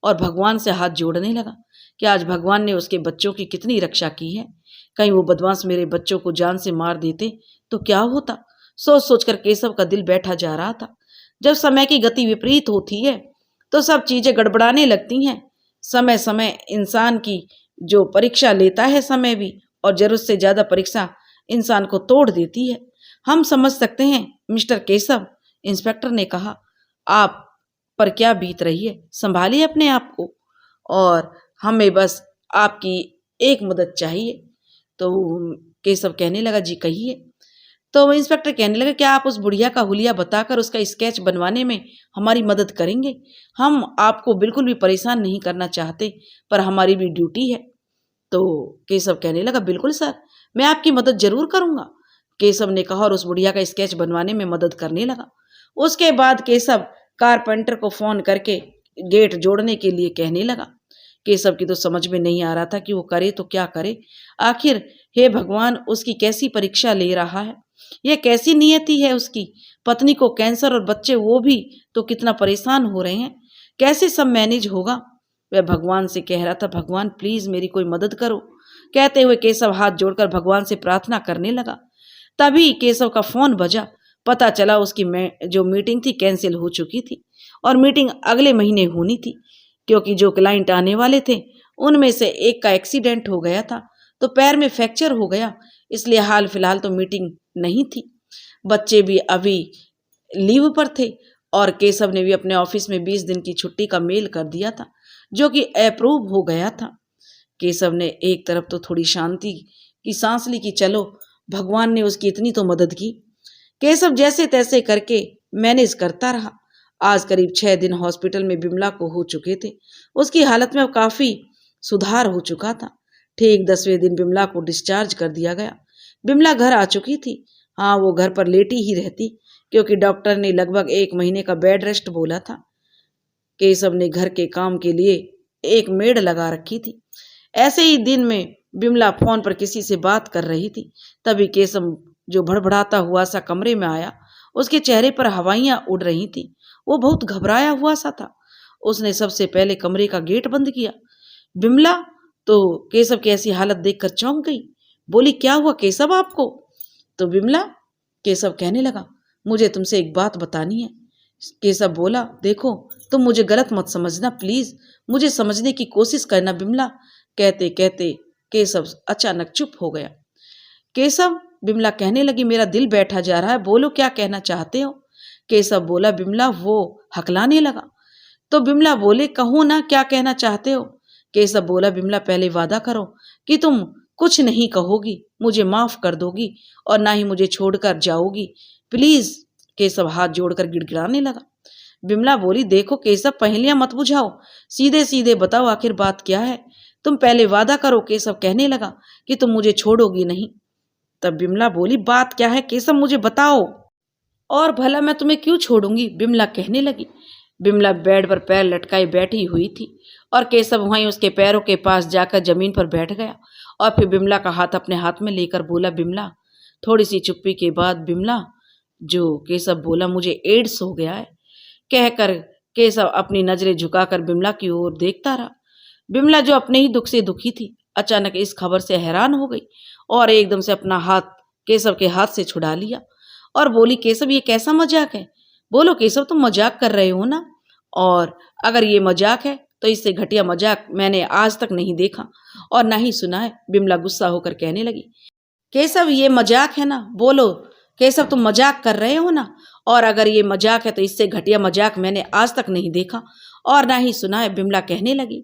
और भगवान से हाथ जोड़ने लगा कि आज भगवान ने उसके बच्चों की कितनी रक्षा की है। कहीं वो बदमाश मेरे बच्चों को जान से मार देते तो क्या होता। सोच सोचकर केशव का दिल बैठा जा रहा था। जब समय की गति विपरीत होती है तो सब चीजें गड़बड़ाने लगती हैं। समय समय इंसान की जो परीक्षा लेता है समय भी, और जरूरत से ज्यादा परीक्षा इंसान को तोड़ देती है। हम समझ सकते हैं मिस्टर केशव, इंस्पेक्टर ने कहा, आप पर क्या बीत रही है, संभालिए अपने आप को और हमें बस आपकी एक मदद चाहिए। तो केशव कहने लगा, जी कहिए। तो इंस्पेक्टर कहने लगा, क्या आप उस बुढ़िया का हुलिया बताकर उसका स्केच बनवाने में हमारी मदद करेंगे? हम आपको बिल्कुल भी परेशान नहीं करना चाहते, पर हमारी भी ड्यूटी है। तो केशव कहने लगा, बिल्कुल सर, मैं आपकी मदद जरूर करूंगा, केशव ने कहा और उस बुढ़िया का स्केच बनवाने में मदद करने लगा। उसके बाद केशव कारपेंटर को फोन करके गेट जोड़ने के लिए कहने लगा। केशव की तो समझ में नहीं आ रहा था कि वो करे तो क्या करे। आखिर हे भगवान, उसकी कैसी परीक्षा ले रहा है, यह कैसी नियति है उसकी। पत्नी को कैंसर और बच्चे वो भी तो कितना परेशान हो रहे हैं, कैसे सब मैनेज होगा। वह भगवान से कह रहा था, भगवान प्लीज मेरी कोई मदद करो। कहते हुए केशव हाथ जोड़कर भगवान से प्रार्थना करने लगा। तभी केशव का फोन बजा। पता चला उसकी जो मीटिंग थी कैंसिल हो चुकी थी और मीटिंग अगले महीने होनी थी, क्योंकि जो क्लाइंट आने वाले थे उनमें से एक का एक्सीडेंट हो गया था, तो पैर में फ्रैक्चर हो गया, इसलिए हाल फिलहाल तो मीटिंग नहीं थी। बच्चे भी अभी लीव पर थे और केशव ने भी अपने ऑफिस में 20 दिन की छुट्टी का मेल कर दिया था, जो कि अप्रूव हो गया था। केशव ने एक तरफ तो थोड़ी शांति की सांस ली कि चलो भगवान ने उसकी इतनी तो मदद की। केशव जैसे तैसे करके मैनेज करता रहा। आज करीब 6 दिन हॉस्पिटल में बिमला को हो चुके थे। उसकी हालत में अब काफी सुधार हो चुका था। ठीक 10वें दिन बिमला को डिस्चार्ज कर दिया गया। बिमला घर आ चुकी थी। हाँ, वो घर पर लेटी ही रहती, क्योंकि डॉक्टर ने लगभग 1 महीने का बेड रेस्ट बोला था। केशव ने घर के काम के लिए एक मेड लगा रखी थी। ऐसे ही दिन में बिमला फोन पर किसी से बात कर रही थी। तभी केशव जो भड़बड़ाता हुआ सा कमरे में आया। उसके चेहरे पर हवाइयां उड़ रही थी। वो बहुत घबराया हुआ सा था। उसने सबसे पहले कमरे का गेट बंद किया। बिमला तो केशव की ऐसी हालत देखकर चौंक गई। बोली, क्या हुआ केशव आपको? तो बिमला, केशव कहने लगा, मुझे तुमसे एक बात बतानी है। केशव बोला, देखो तुम मुझे गलत मत समझना, प्लीज मुझे समझने की कोशिश करना बिमला। कहते कहते केशव अचानक चुप हो गया। केशव, बिमला कहने लगी, मेरा दिल बैठा जा रहा है, बोलो क्या कहना चाहते हो। केशव बोला, बिमला वो हकलाने लगा। तो बिमला बोले, कहो ना क्या कहना चाहते हो। केशव बोला, बिमला पहले वादा करो कि तुम कुछ नहीं कहोगी, मुझे माफ कर दोगी और ना ही मुझे छोड़कर जाओगी, प्लीज। केशव हाथ जोड़कर गिड़गिड़ाने लगा। बिमला बोली, देखो केशव, पहेलियां मत बुझाओ, सीधे सीधे बताओ आखिर बात क्या है। तुम पहले वादा करो। केशव कहने लगा कि तुम मुझे छोड़ोगी नहीं। तब बिमला बोली, बात क्या है केशव, मुझे बताओ। और भला मैं तुम्हें क्यों छोड़ूंगी, बिमला कहने लगी। बिमला बेड पर पैर लटकाई बैठी हुई थी और केशव वहीं उसके पैरों के पास जाकर जमीन पर बैठ गया और फिर बिमला का हाथ अपने हाथ में लेकर बोला, बिमला। थोड़ी सी चुप्पी के बाद बिमला जो केशव बोला, मुझे एड्स हो गया है। कहकर केशव अपनी नजरें झुकाकर बिमला की ओर देखता रहा। बिमला जो अपने ही दुख से दुखी थी, अचानक इस खबर से हैरान हो गई और एकदम से अपना हाथ केशव के हाथ से छुड़ा लिया और बोली, केशव ये कैसा मजाक है? बोलो केशव, तुम मजाक कर रहे हो ना? और अगर ये मजाक है तो इससे घटिया मजाक मैंने आज तक नहीं देखा और ना ही सुना है। बिमला गुस्सा होकर कहने लगी, केशव ये मजाक है ना? बोलो केशव, तुम मजाक कर रहे हो ना? और अगर ये मजाक है तो इससे घटिया मजाक मैंने आज तक नहीं देखा और ना ही सुना है। बिमला कहने लगी।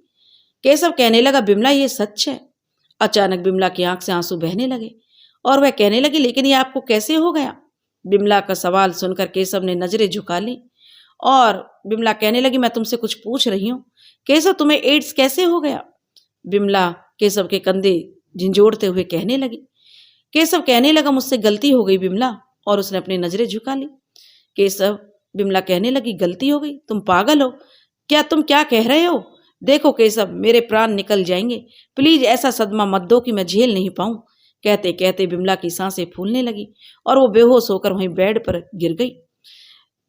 केशव कहने लगा, बिमला ये सच है। अचानक बिमला की आंख से आंसू बहने लगे और वह कहने लगी, लेकिन ये आपको कैसे हो गया? बिमला का सवाल सुनकर केशव ने नजरें झुका ली और बिमला कहने लगी, मैं तुमसे कुछ पूछ रही हूँ। केशव, तुम्हें एड्स कैसे हो गया? बिमला केशव के कंधे झिंझोड़ते हुए कहने लगी। केशव कहने लगा, मुझसे गलती हो गई बिमला, और उसने अपनी नजरें झुका ली। केशव, बिमला कहने लगी, गलती हो गई? तुम पागल हो क्या? तुम क्या कह रहे हो? देखो केशव, मेरे प्राण निकल जाएंगे, प्लीज ऐसा सदमा मत दो कि मैं झेल नहीं पाऊं। कहते कहते बिमला की सांसें फूलने लगी और वो बेहोश होकर वहीं बेड पर गिर गई।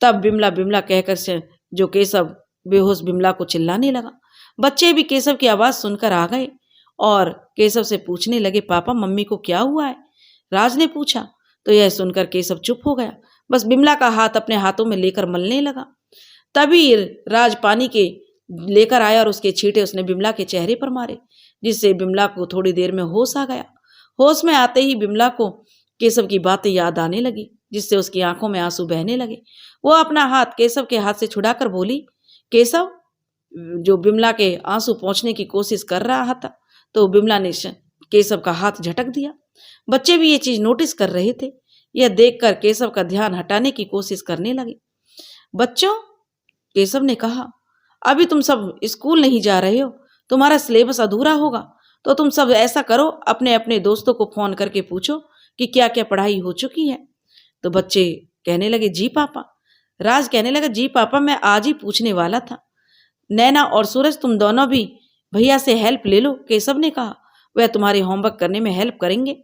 तब बिमला बिमला कहकर से जो केशव बेहोश बिमला को चिल्लाने लगा। बच्चे भी केशव की आवाज सुनकर आ गए और केशव से पूछने लगे, पापा मम्मी को क्या हुआ है? राज ने पूछा तो यह सुनकर केशव चुप हो गया, बस बिमला का हाथ अपने हाथों में लेकर मलने लगा। तभी राज पानी के लेकर आया और उसके छींटे उसने बिमला के चेहरे पर मारे, जिससे बिमला को थोड़ी देर में होश आ गया। होश में आते ही बिमला को केशव की बातें याद आने लगी, जिससे उसकी आंखों में आंसू बहने लगे। वो अपना हाथ केशव के हाथ से छुड़ाकर बोली, केशव, जो बिमला के आंसू पोंछने की कोशिश कर रहा था, तो बिमला ने केशव का हाथ झटक दिया। बच्चे भी ये चीज नोटिस कर रहे थे। यह देखकर केशव का ध्यान हटाने की कोशिश करने लगे। बच्चों, केशव ने कहा, अभी तुम सब स्कूल नहीं जा रहे हो, तुम्हारा सिलेबस अधूरा होगा, तो तुम सब ऐसा करो, अपने अपने दोस्तों को फोन करके पूछो कि क्या क्या पढ़ाई हो चुकी है। तो बच्चे कहने लगे, जी पापा। राज कहने लगा, जी पापा, मैं आज ही पूछने वाला था। नैना और सूरज, तुम दोनों भी भैया से हेल्प ले लो। केशव ने कहा, वह तुम्हारे होमवर्क करने में हेल्प करेंगे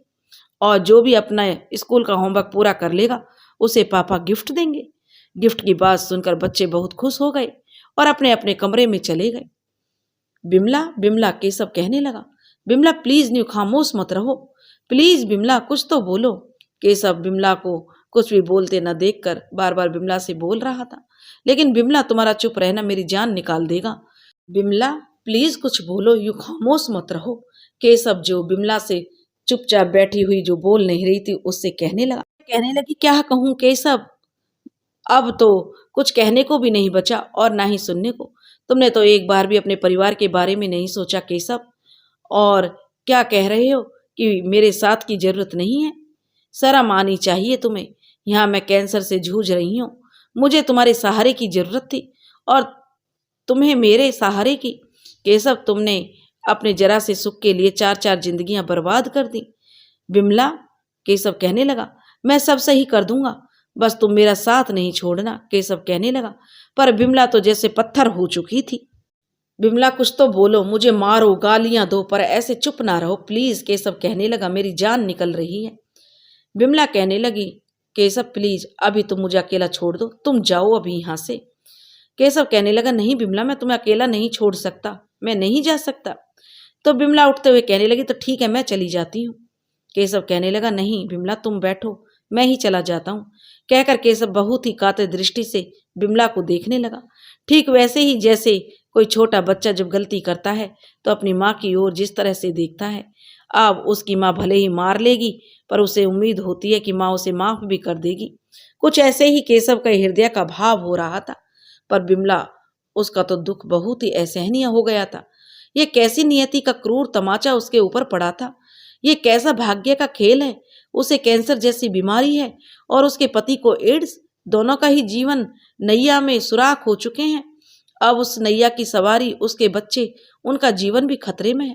और जो भी अपना स्कूल का होमवर्क पूरा कर लेगा उसे पापा गिफ्ट देंगे। गिफ्ट की बात सुनकर बच्चे बहुत खुश हो गए और अपने अपने कमरे में चले गए। बिमला बिमला, केशव कहने लगा, बिमला प्लीज न्यू, खामोश मत रहो, प्लीज बिमला कुछ तो बोलो। केशव बिमला को कुछ भी बोलते न देखकर बार बार बिमला से बोल रहा था, लेकिन बिमला, तुम्हारा चुप रहना मेरी जान निकाल देगा। बिमला प्लीज कुछ बोलो, यू खामोश मत रहो। केशव जो बिमला से चुपचाप बैठी हुई जो बोल नहीं रही थी उससे कहने लगी, क्या कहूँ केशव, अब तो कुछ कहने को भी नहीं बचा और ना ही सुनने को। तुमने तो एक बार भी अपने परिवार के बारे में नहीं सोचा केशव, और क्या कह रहे हो कि मेरे साथ की जरूरत नहीं है? शर्म आनी चाहिए तुम्हें। यहाँ मैं कैंसर से जूझ रही हूँ, मुझे तुम्हारे सहारे की जरूरत थी और तुम्हें मेरे सहारे की। केशव, तुमने अपने जरा से सुख के लिए 4-4 जिंदगियां बर्बाद कर दी। बिमला, केशव कहने लगा, मैं सब सही कर दूंगा, बस तुम मेरा साथ नहीं छोड़ना। केशव कहने लगा, पर बिमला तो जैसे पत्थर हो चुकी थी। बिमला कुछ तो बोलो, मुझे मारो, गालियां दो, पर ऐसे चुप ना रहो प्लीज। केशव कहने लगा, मेरी जान निकल रही है। बिमला कहने लगी, केशव प्लीज अभी तुम मुझे अकेला छोड़ दो, तुम जाओ अभी यहाँ से। केशव कहने लगा, नहीं बिमला, मैं तुम्हें अकेला नहीं छोड़ सकता, मैं नहीं जा सकता। तो बिमला उठते हुए कहने लगी, तो ठीक है, मैं चली जाती हूँ। केशव कहने लगा, नहीं बिमला, तुम बैठो, मैं ही चला जाता हूँ। कहकर केशव बहुत ही कातर दृष्टि से बिमला को देखने लगा, ठीक वैसे ही जैसे कोई छोटा बच्चा जब गलती करता है तो अपनी माँ की ओर जिस तरह से देखता है। अब उसकी माँ भले ही मार लेगी, पर उसे उम्मीद होती है कि माँ उसे माफ भी कर देगी। कुछ ऐसे ही केशव का हृदय का भाव हो रहा था, पर बिमला, उसका तो दुख बहुत ही असहनीय हो गया था। ये कैसी नियति का क्रूर तमाचा उसके ऊपर पड़ा था, ये कैसा भाग्य का खेल है। उसे कैंसर जैसी बीमारी है और उसके पति को एड्स, दोनों का ही जीवन नैया में सुराख हो चुके हैं। अब उस नैया की सवारी, उसके बच्चे, उनका जीवन भी खतरे में है।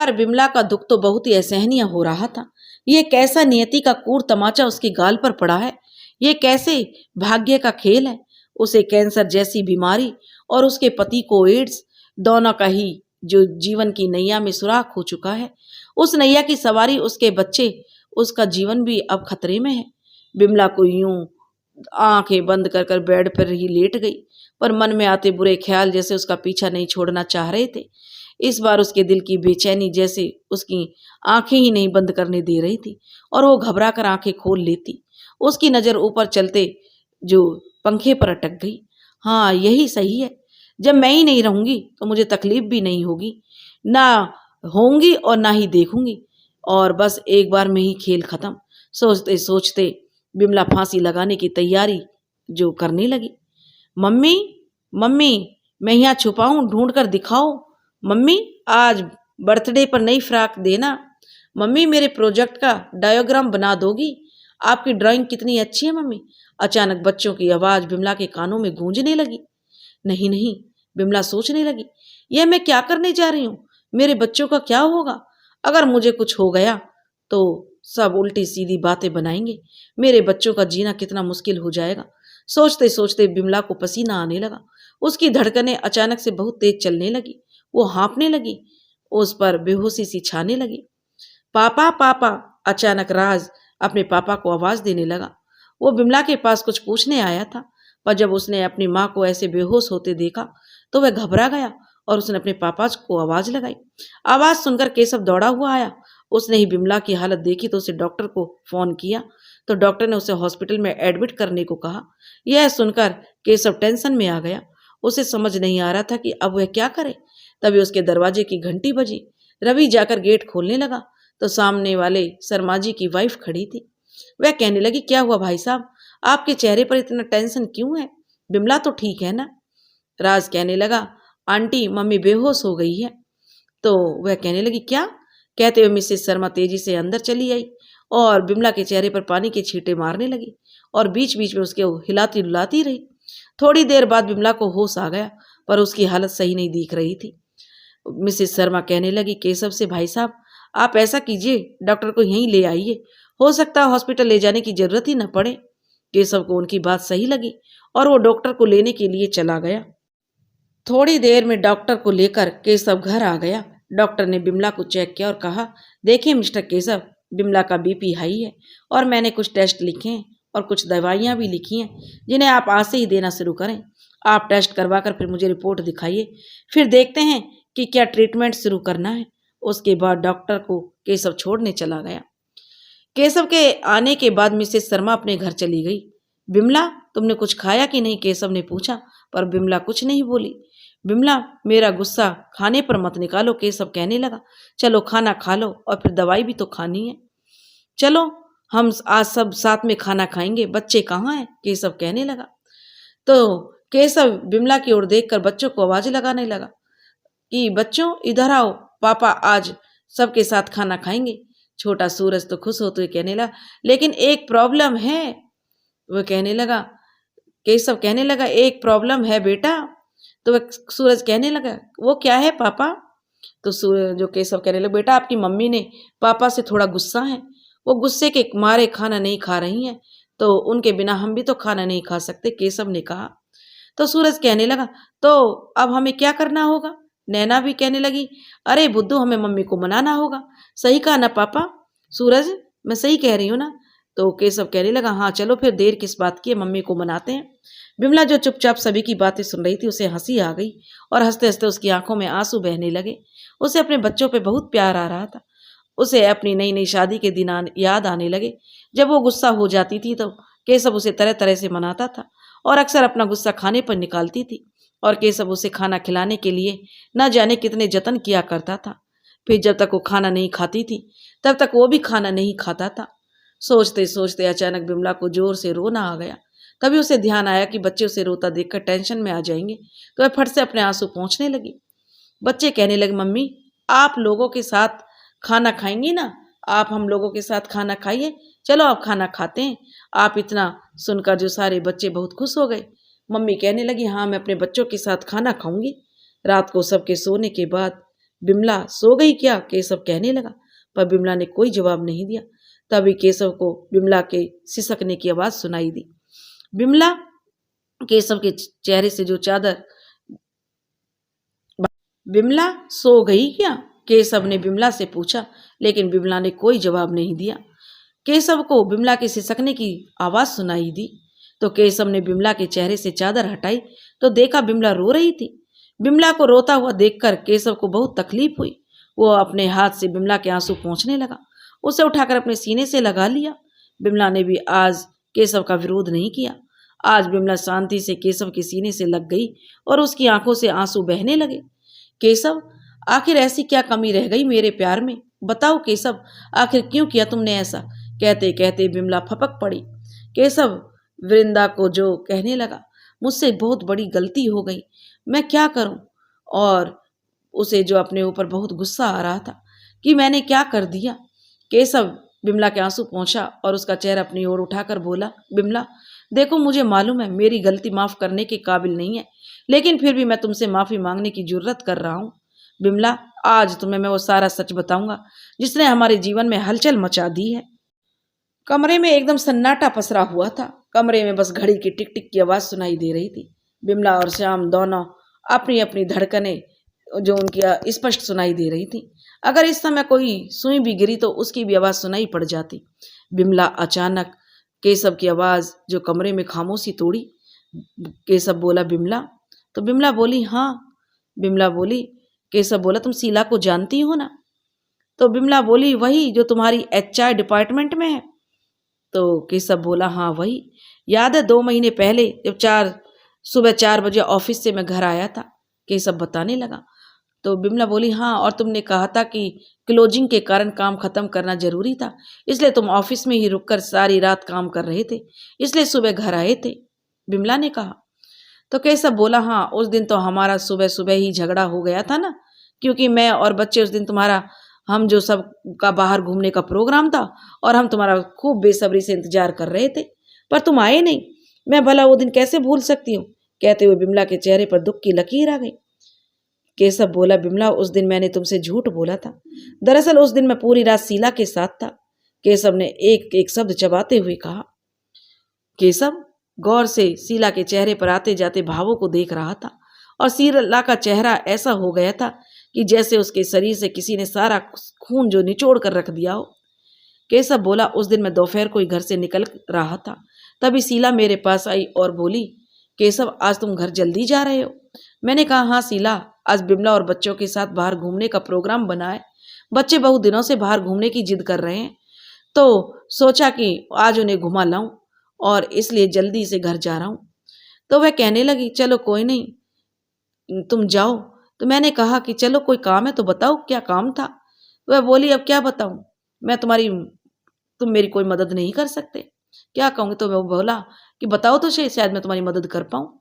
पर बिमला का दुख तो बहुत ही असहनीय हो रहा था। ये कैसा नियति का क्रूर तमाचा उसके गाल पर पड़ा है, ये कैसे भाग्य का खेल है। उसे कैंसर जैसी बीमारी और उसके पति को एड्स, दोनों का ही जो जीवन की नैया में सुराख हो चुका है। उस नैया की सवारी, उसके बच्चे, उसका जीवन भी अब खतरे में है। बिमला को यूं आंखें बंद कर कर बेड पर ही लेट गई, पर मन में आते बुरे ख्याल जैसे उसका पीछा नहीं छोड़ना चाह रहे थे। इस बार उसके दिल की बेचैनी जैसे उसकी आंखें ही नहीं बंद करने दे रही थी और वो घबरा कर आंखें खोल लेती। उसकी नजर ऊपर चलते जो पंखे पर अटक गई। हाँ, यही सही है, जब मैं ही नहीं रहूंगी तो मुझे तकलीफ भी नहीं होगी, ना होंगी और ना ही देखूंगी, और बस एक बार में ही खेल खत्म। सोचते सोचते बिमला फांसी लगाने की तैयारी जो करने लगी। मम्मी, मम्मी, मैं यहाँ छुपा हूँ, ढूंढ कर दिखाओ। मम्मी, आज बर्थडे पर नई फ्रॉक देना। मम्मी, मेरे प्रोजेक्ट का डायग्राम बना दोगी? आपकी ड्राइंग कितनी अच्छी है मम्मी। अचानक बच्चों की आवाज बिमला के कानों में गूंजने लगी। नहीं नहीं, बिमला सोचने लगी, यह मैं क्या करने जा रही हूँ, मेरे बच्चों का क्या होगा? अगर मुझे कुछ हो गया तो सब उल्टी सीधी बातें बनाएंगे, मेरे बच्चों का जीना कितना मुश्किल हो जाएगा। सोचते सोचते बिमला को पसीना आने लगा। उसकी धड़कनें अचानक से बहुत तेज चलने लगी। वो हाँफने लगी, उस पर बेहोशी सी छाने लगी। पापा पापा, अचानक राज अपने पापा को आवाज देने लगा। वो बिमला के पास कुछ पूछने आया था, पर जब उसने अपनी माँ को ऐसे बेहोश होते देखा तो वह घबरा गया और उसने अपने पापा को आवाज लगाई। आवाज सुनकर केशव दौड़ा हुआ आया। उसने ही बिमला की हालत देखी तो उसे डॉक्टर को फोन किया, तो डॉक्टर ने उसे हॉस्पिटल में एडमिट करने को कहा। यह सुनकर केशव टेंशन में आ गया। उसे समझ नहीं आ रहा था कि अब वह क्या करे। तभी उसके दरवाजे की घंटी बजी। रवि जाकर गेट खोलने लगा तो सामने वाले शर्मा जी की वाइफ खड़ी थी। वह कहने लगी, क्या हुआ भाई साहब, आपके चेहरे पर इतना टेंशन क्यों है? बिमला तो ठीक है ना? राज कहने लगा, आंटी मम्मी बेहोश हो गई है। तो वह कहने लगी, क्या? कहते हुए मिसेस शर्मा तेजी से अंदर चली आई और बिमला के चेहरे पर पानी के छींटे मारने लगी और बीच बीच में उसके हिलाती डुलाती रही। थोड़ी देर बाद बिमला को होश आ गया, पर उसकी हालत सही नहीं दिख रही थी। मिसेस शर्मा कहने लगी केशव से, भाई साहब आप ऐसा कीजिए, डॉक्टर को यहीं ले आइए, हो सकता है हॉस्पिटल ले जाने की जरूरत ही न पड़े। केशव को उनकी बात सही लगी और वो डॉक्टर को लेने के लिए चला गया। थोड़ी देर में डॉक्टर को लेकर केशव घर आ गया। डॉक्टर ने बिमला को चेक किया और कहा, देखिए मिस्टर केशव, बिमला का बीपी हाई है और मैंने कुछ टेस्ट लिखे हैं और कुछ दवाइयाँ भी लिखी हैं जिन्हें आप आज से ही देना शुरू करें। आप टेस्ट करवा कर फिर मुझे रिपोर्ट दिखाइए, फिर देखते हैं कि क्या ट्रीटमेंट शुरू करना है। उसके बाद डॉक्टर को केशव छोड़ने चला गया। केशव के आने के बाद मिसेस शर्मा अपने घर चली गई। बिमला तुमने कुछ खाया कि नहीं? केशव ने पूछा, पर बिमला कुछ नहीं बोली। बिमला मेरा गुस्सा खाने पर मत निकालो, केशव कहने लगा। चलो खाना खा लो और फिर दवाई भी तो खानी है। चलो हम आज सब साथ में खाना खाएंगे, बच्चे कहाँ हैं? केशव कहने लगा। तो केशव बिमला की ओर देखकर बच्चों को आवाज लगाने लगा कि बच्चों इधर आओ, पापा आज सबके साथ खाना खाएंगे। छोटा सूरज तो खुश होते हुए कहने लगा, लेकिन एक प्रॉब्लम है। वह कहने लगा, केशव कहने लगा, एक प्रॉब्लम है बेटा। तो वह सूरज कहने लगा, वो क्या है पापा? तो जो केशव कहने लगा, बेटा आपकी मम्मी ने पापा से थोड़ा गुस्सा है, वो गुस्से के मारे खाना नहीं खा रही हैं, तो उनके बिना हम भी तो खाना नहीं खा सकते, केशव ने कहा। तो सूरज कहने लगा, तो अब हमें क्या करना होगा? नैना भी कहने लगी, अरे बुद्धू हमें मम्मी को मनाना होगा। सही कहा ना पापा? सूरज मैं सही कह रही हूँ ना? तो केशव कहने लगा, हाँ चलो फिर देर किस बात की है, मम्मी को मनाते हैं। बिमला जो चुपचाप सभी की बातें सुन रही थी, उसे हंसी आ गई और हंसते हंसते उसकी आंखों में आंसू बहने लगे। उसे अपने बच्चों पे बहुत प्यार आ रहा था। उसे अपनी नई नई शादी के दिन याद आने लगे। जब वो गुस्सा हो जाती थी तो केशव उसे तरह तरह से मनाता था और अक्सर अपना गुस्सा खाने पर निकालती थी और केशव उसे खाना खिलाने के लिए न जाने कितने जतन किया करता था। फिर जब तक वो खाना नहीं खाती थी तब तक वो भी खाना नहीं खाता था। सोचते सोचते अचानक बिमला को जोर से रोना आ गया। तभी उसे ध्यान आया कि बच्चे उसे रोता देखकर टेंशन में आ जाएंगे, तो वह फट से अपने आंसू पोंछने लगी। बच्चे कहने लगे, मम्मी आप लोगों के साथ खाना खाएंगी ना? आप हम लोगों के साथ खाना खाइए, चलो आप खाना खाते हैं। आप इतना सुनकर जो सारे बच्चे बहुत खुश हो गए। मम्मी कहने लगी, हाँ मैं अपने बच्चों के साथ खाना खाऊंगी। रात को सबके सोने के बाद बिमला सो गई क्या? केशव कहने लगा, पर बिमला ने कोई जवाब नहीं दिया। तभी केशव को बिमला के सिसकने की आवाज सुनाई दी। बिमला, केशव के चेहरे से जो चादर, बिमला सो गई क्या? केशव ने बिमला से पूछा, लेकिन बिमला ने कोई जवाब नहीं दिया। केशव को बिमला के सिसकने की आवाज सुनाई दी तो केशव ने बिमला के चेहरे से चादर हटाई तो देखा बिमला रो रही थी। बिमला को रोता हुआ देखकर केशव को बहुत तकलीफ हुई। वो अपने हाथ से बिमला के आंसू पोंछने लगा, उसे उठाकर अपने सीने से लगा लिया। बिमला ने भी आज केशव का विरोध नहीं किया। आज बिमला शांति से केशव के सीने से लग गई और उसकी आंखों से आंसू बहने लगे। केशव, आखिर ऐसी क्या कमी रह गई मेरे प्यार में? बताओ केशव, आखिर क्यों किया तुमने ऐसा? कहते कहते बिमला फपक पड़ी। केशव वृंदा को जो कहने लगा, मुझसे बहुत बड़ी गलती हो गई, मैं क्या करूं? और उसे जो अपने ऊपर बहुत गुस्सा आ रहा था कि मैंने क्या कर दिया। केशव बिमला के आंसू पोंछा और उसका चेहरा अपनी ओर उठाकर बोला, बिमला देखो मुझे मालूम है मेरी गलती माफ करने के काबिल नहीं है, लेकिन फिर भी मैं तुमसे माफी मांगने की जुर्रत कर रहा हूँ। बिमला, आज तुम्हें मैं वो सारा सच बताऊंगा जिसने हमारे जीवन में हलचल मचा दी है। कमरे में एकदम सन्नाटा पसरा हुआ था। कमरे में बस घड़ी की टिक टिक की आवाज सुनाई दे रही थी। बिमला और श्याम दोनों अपनी अपनी धड़कनें जो उनकी स्पष्ट सुनाई दे रही थी। अगर इस समय कोई सुई भी गिरी तो उसकी भी आवाज सुनाई पड़ जाती। बिमला अचानक केशव की आवाज जो कमरे में खामोशी तोड़ी। केशव बोला, बिमला? तो बिमला बोली, हाँ। बिमला बोली, केशव बोला, तुम शीला को जानती हो ना? तो बिमला बोली, वही जो तुम्हारी HR डिपार्टमेंट में है। तो केशव बोला, हाँ वही। याद है 2 महीने पहले जब सुबह 4 बजे ऑफिस से मैं घर आया था? केशव बताने लगा। तो बिमला बोली, हाँ, और तुमने कहा था कि क्लोजिंग के कारण काम खत्म करना जरूरी था, इसलिए तुम ऑफिस में ही रुककर सारी रात काम कर रहे थे, इसलिए सुबह घर आए थे, बिमला ने कहा। तो केशव बोला, हाँ, उस दिन तो हमारा सुबह सुबह ही झगड़ा हो गया था ना, क्योंकि मैं और बच्चे उस दिन हम जो सब का बाहर घूमने का प्रोग्राम था और हम तुम्हारा खूब बेसब्री से इंतजार कर रहे थे, पर तुम आए नहीं। मैं भला वो दिन कैसे भूल सकती हूँ? कहते हुए बिमला के चेहरे पर दुख की लकीर आ गई। केशव बोला, बिमला, उस दिन मैंने तुमसे झूठ बोला था। दरअसल उस दिन मैं पूरी रात शीला के साथ था। केशव ने एक एक शब्द चबाते हुए कहा। केशव गौर से शीला के चेहरे पर आते जाते भावों को देख रहा था और शीला का चेहरा ऐसा हो गया था कि जैसे उसके शरीर से किसी ने सारा खून जो निचोड़ कर रख दिया हो। केशव बोला, उस दिन मैं दोपहर को ही घर से निकल रहा था, तभी शीला मेरे पास आई और बोली, केशव, आज तुम घर जल्दी जा रहे हो? मैंने कहा, हाँ शीला, आज बिमला और बच्चों के साथ बाहर घूमने का प्रोग्राम बना है। बच्चे बहुत दिनों से बाहर घूमने की जिद कर रहे हैं, तो सोचा कि आज उन्हें घुमा लाऊं और इसलिए जल्दी से घर जा रहा हूं। तो वह कहने लगी, चलो कोई नहीं, तुम जाओ। तो मैंने कहा कि चलो कोई काम है तो बताओ क्या काम था। वह बोली, अब क्या बताऊं, तुम मेरी कोई मदद नहीं कर सकते। क्या कहूँगी? तो मैं बोला कि बताओ तो शायद मैं तुम्हारी मदद कर पाऊँ।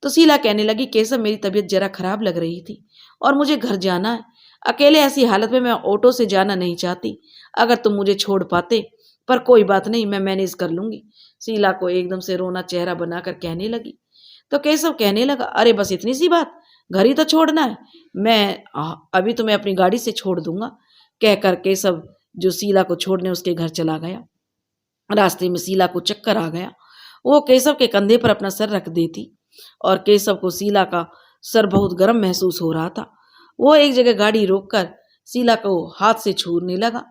तो शीला कहने लगी, केशव, मेरी तबीयत जरा खराब लग रही थी और मुझे घर जाना है। अकेले ऐसी हालत में मैं ऑटो से जाना नहीं चाहती। अगर तुम मुझे छोड़ पाते, पर कोई बात नहीं, मैं मैनेज कर लूंगी। शीला को एकदम से रोना चेहरा बनाकर कहने लगी। तो केशव कहने लगा, अरे बस इतनी सी बात, घर ही तो छोड़ना है, मैं अभी तुम्हें अपनी गाड़ी से छोड़ दूंगा। कहकर केशव जो शीला को छोड़ने उसके घर चला गया। रास्ते में शीला को चक्कर आ गया। वो केशव के कंधे पर अपना सर रख देती और केशव को शीला का सर बहुत गर्म महसूस हो रहा था। वो एक जगह गाड़ी रोककर शीला को हाथ से छूने लगा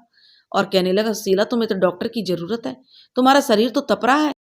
और कहने लगा, शीला, तुम्हें तो डॉक्टर की जरूरत है, तुम्हारा शरीर तो तप रहा है,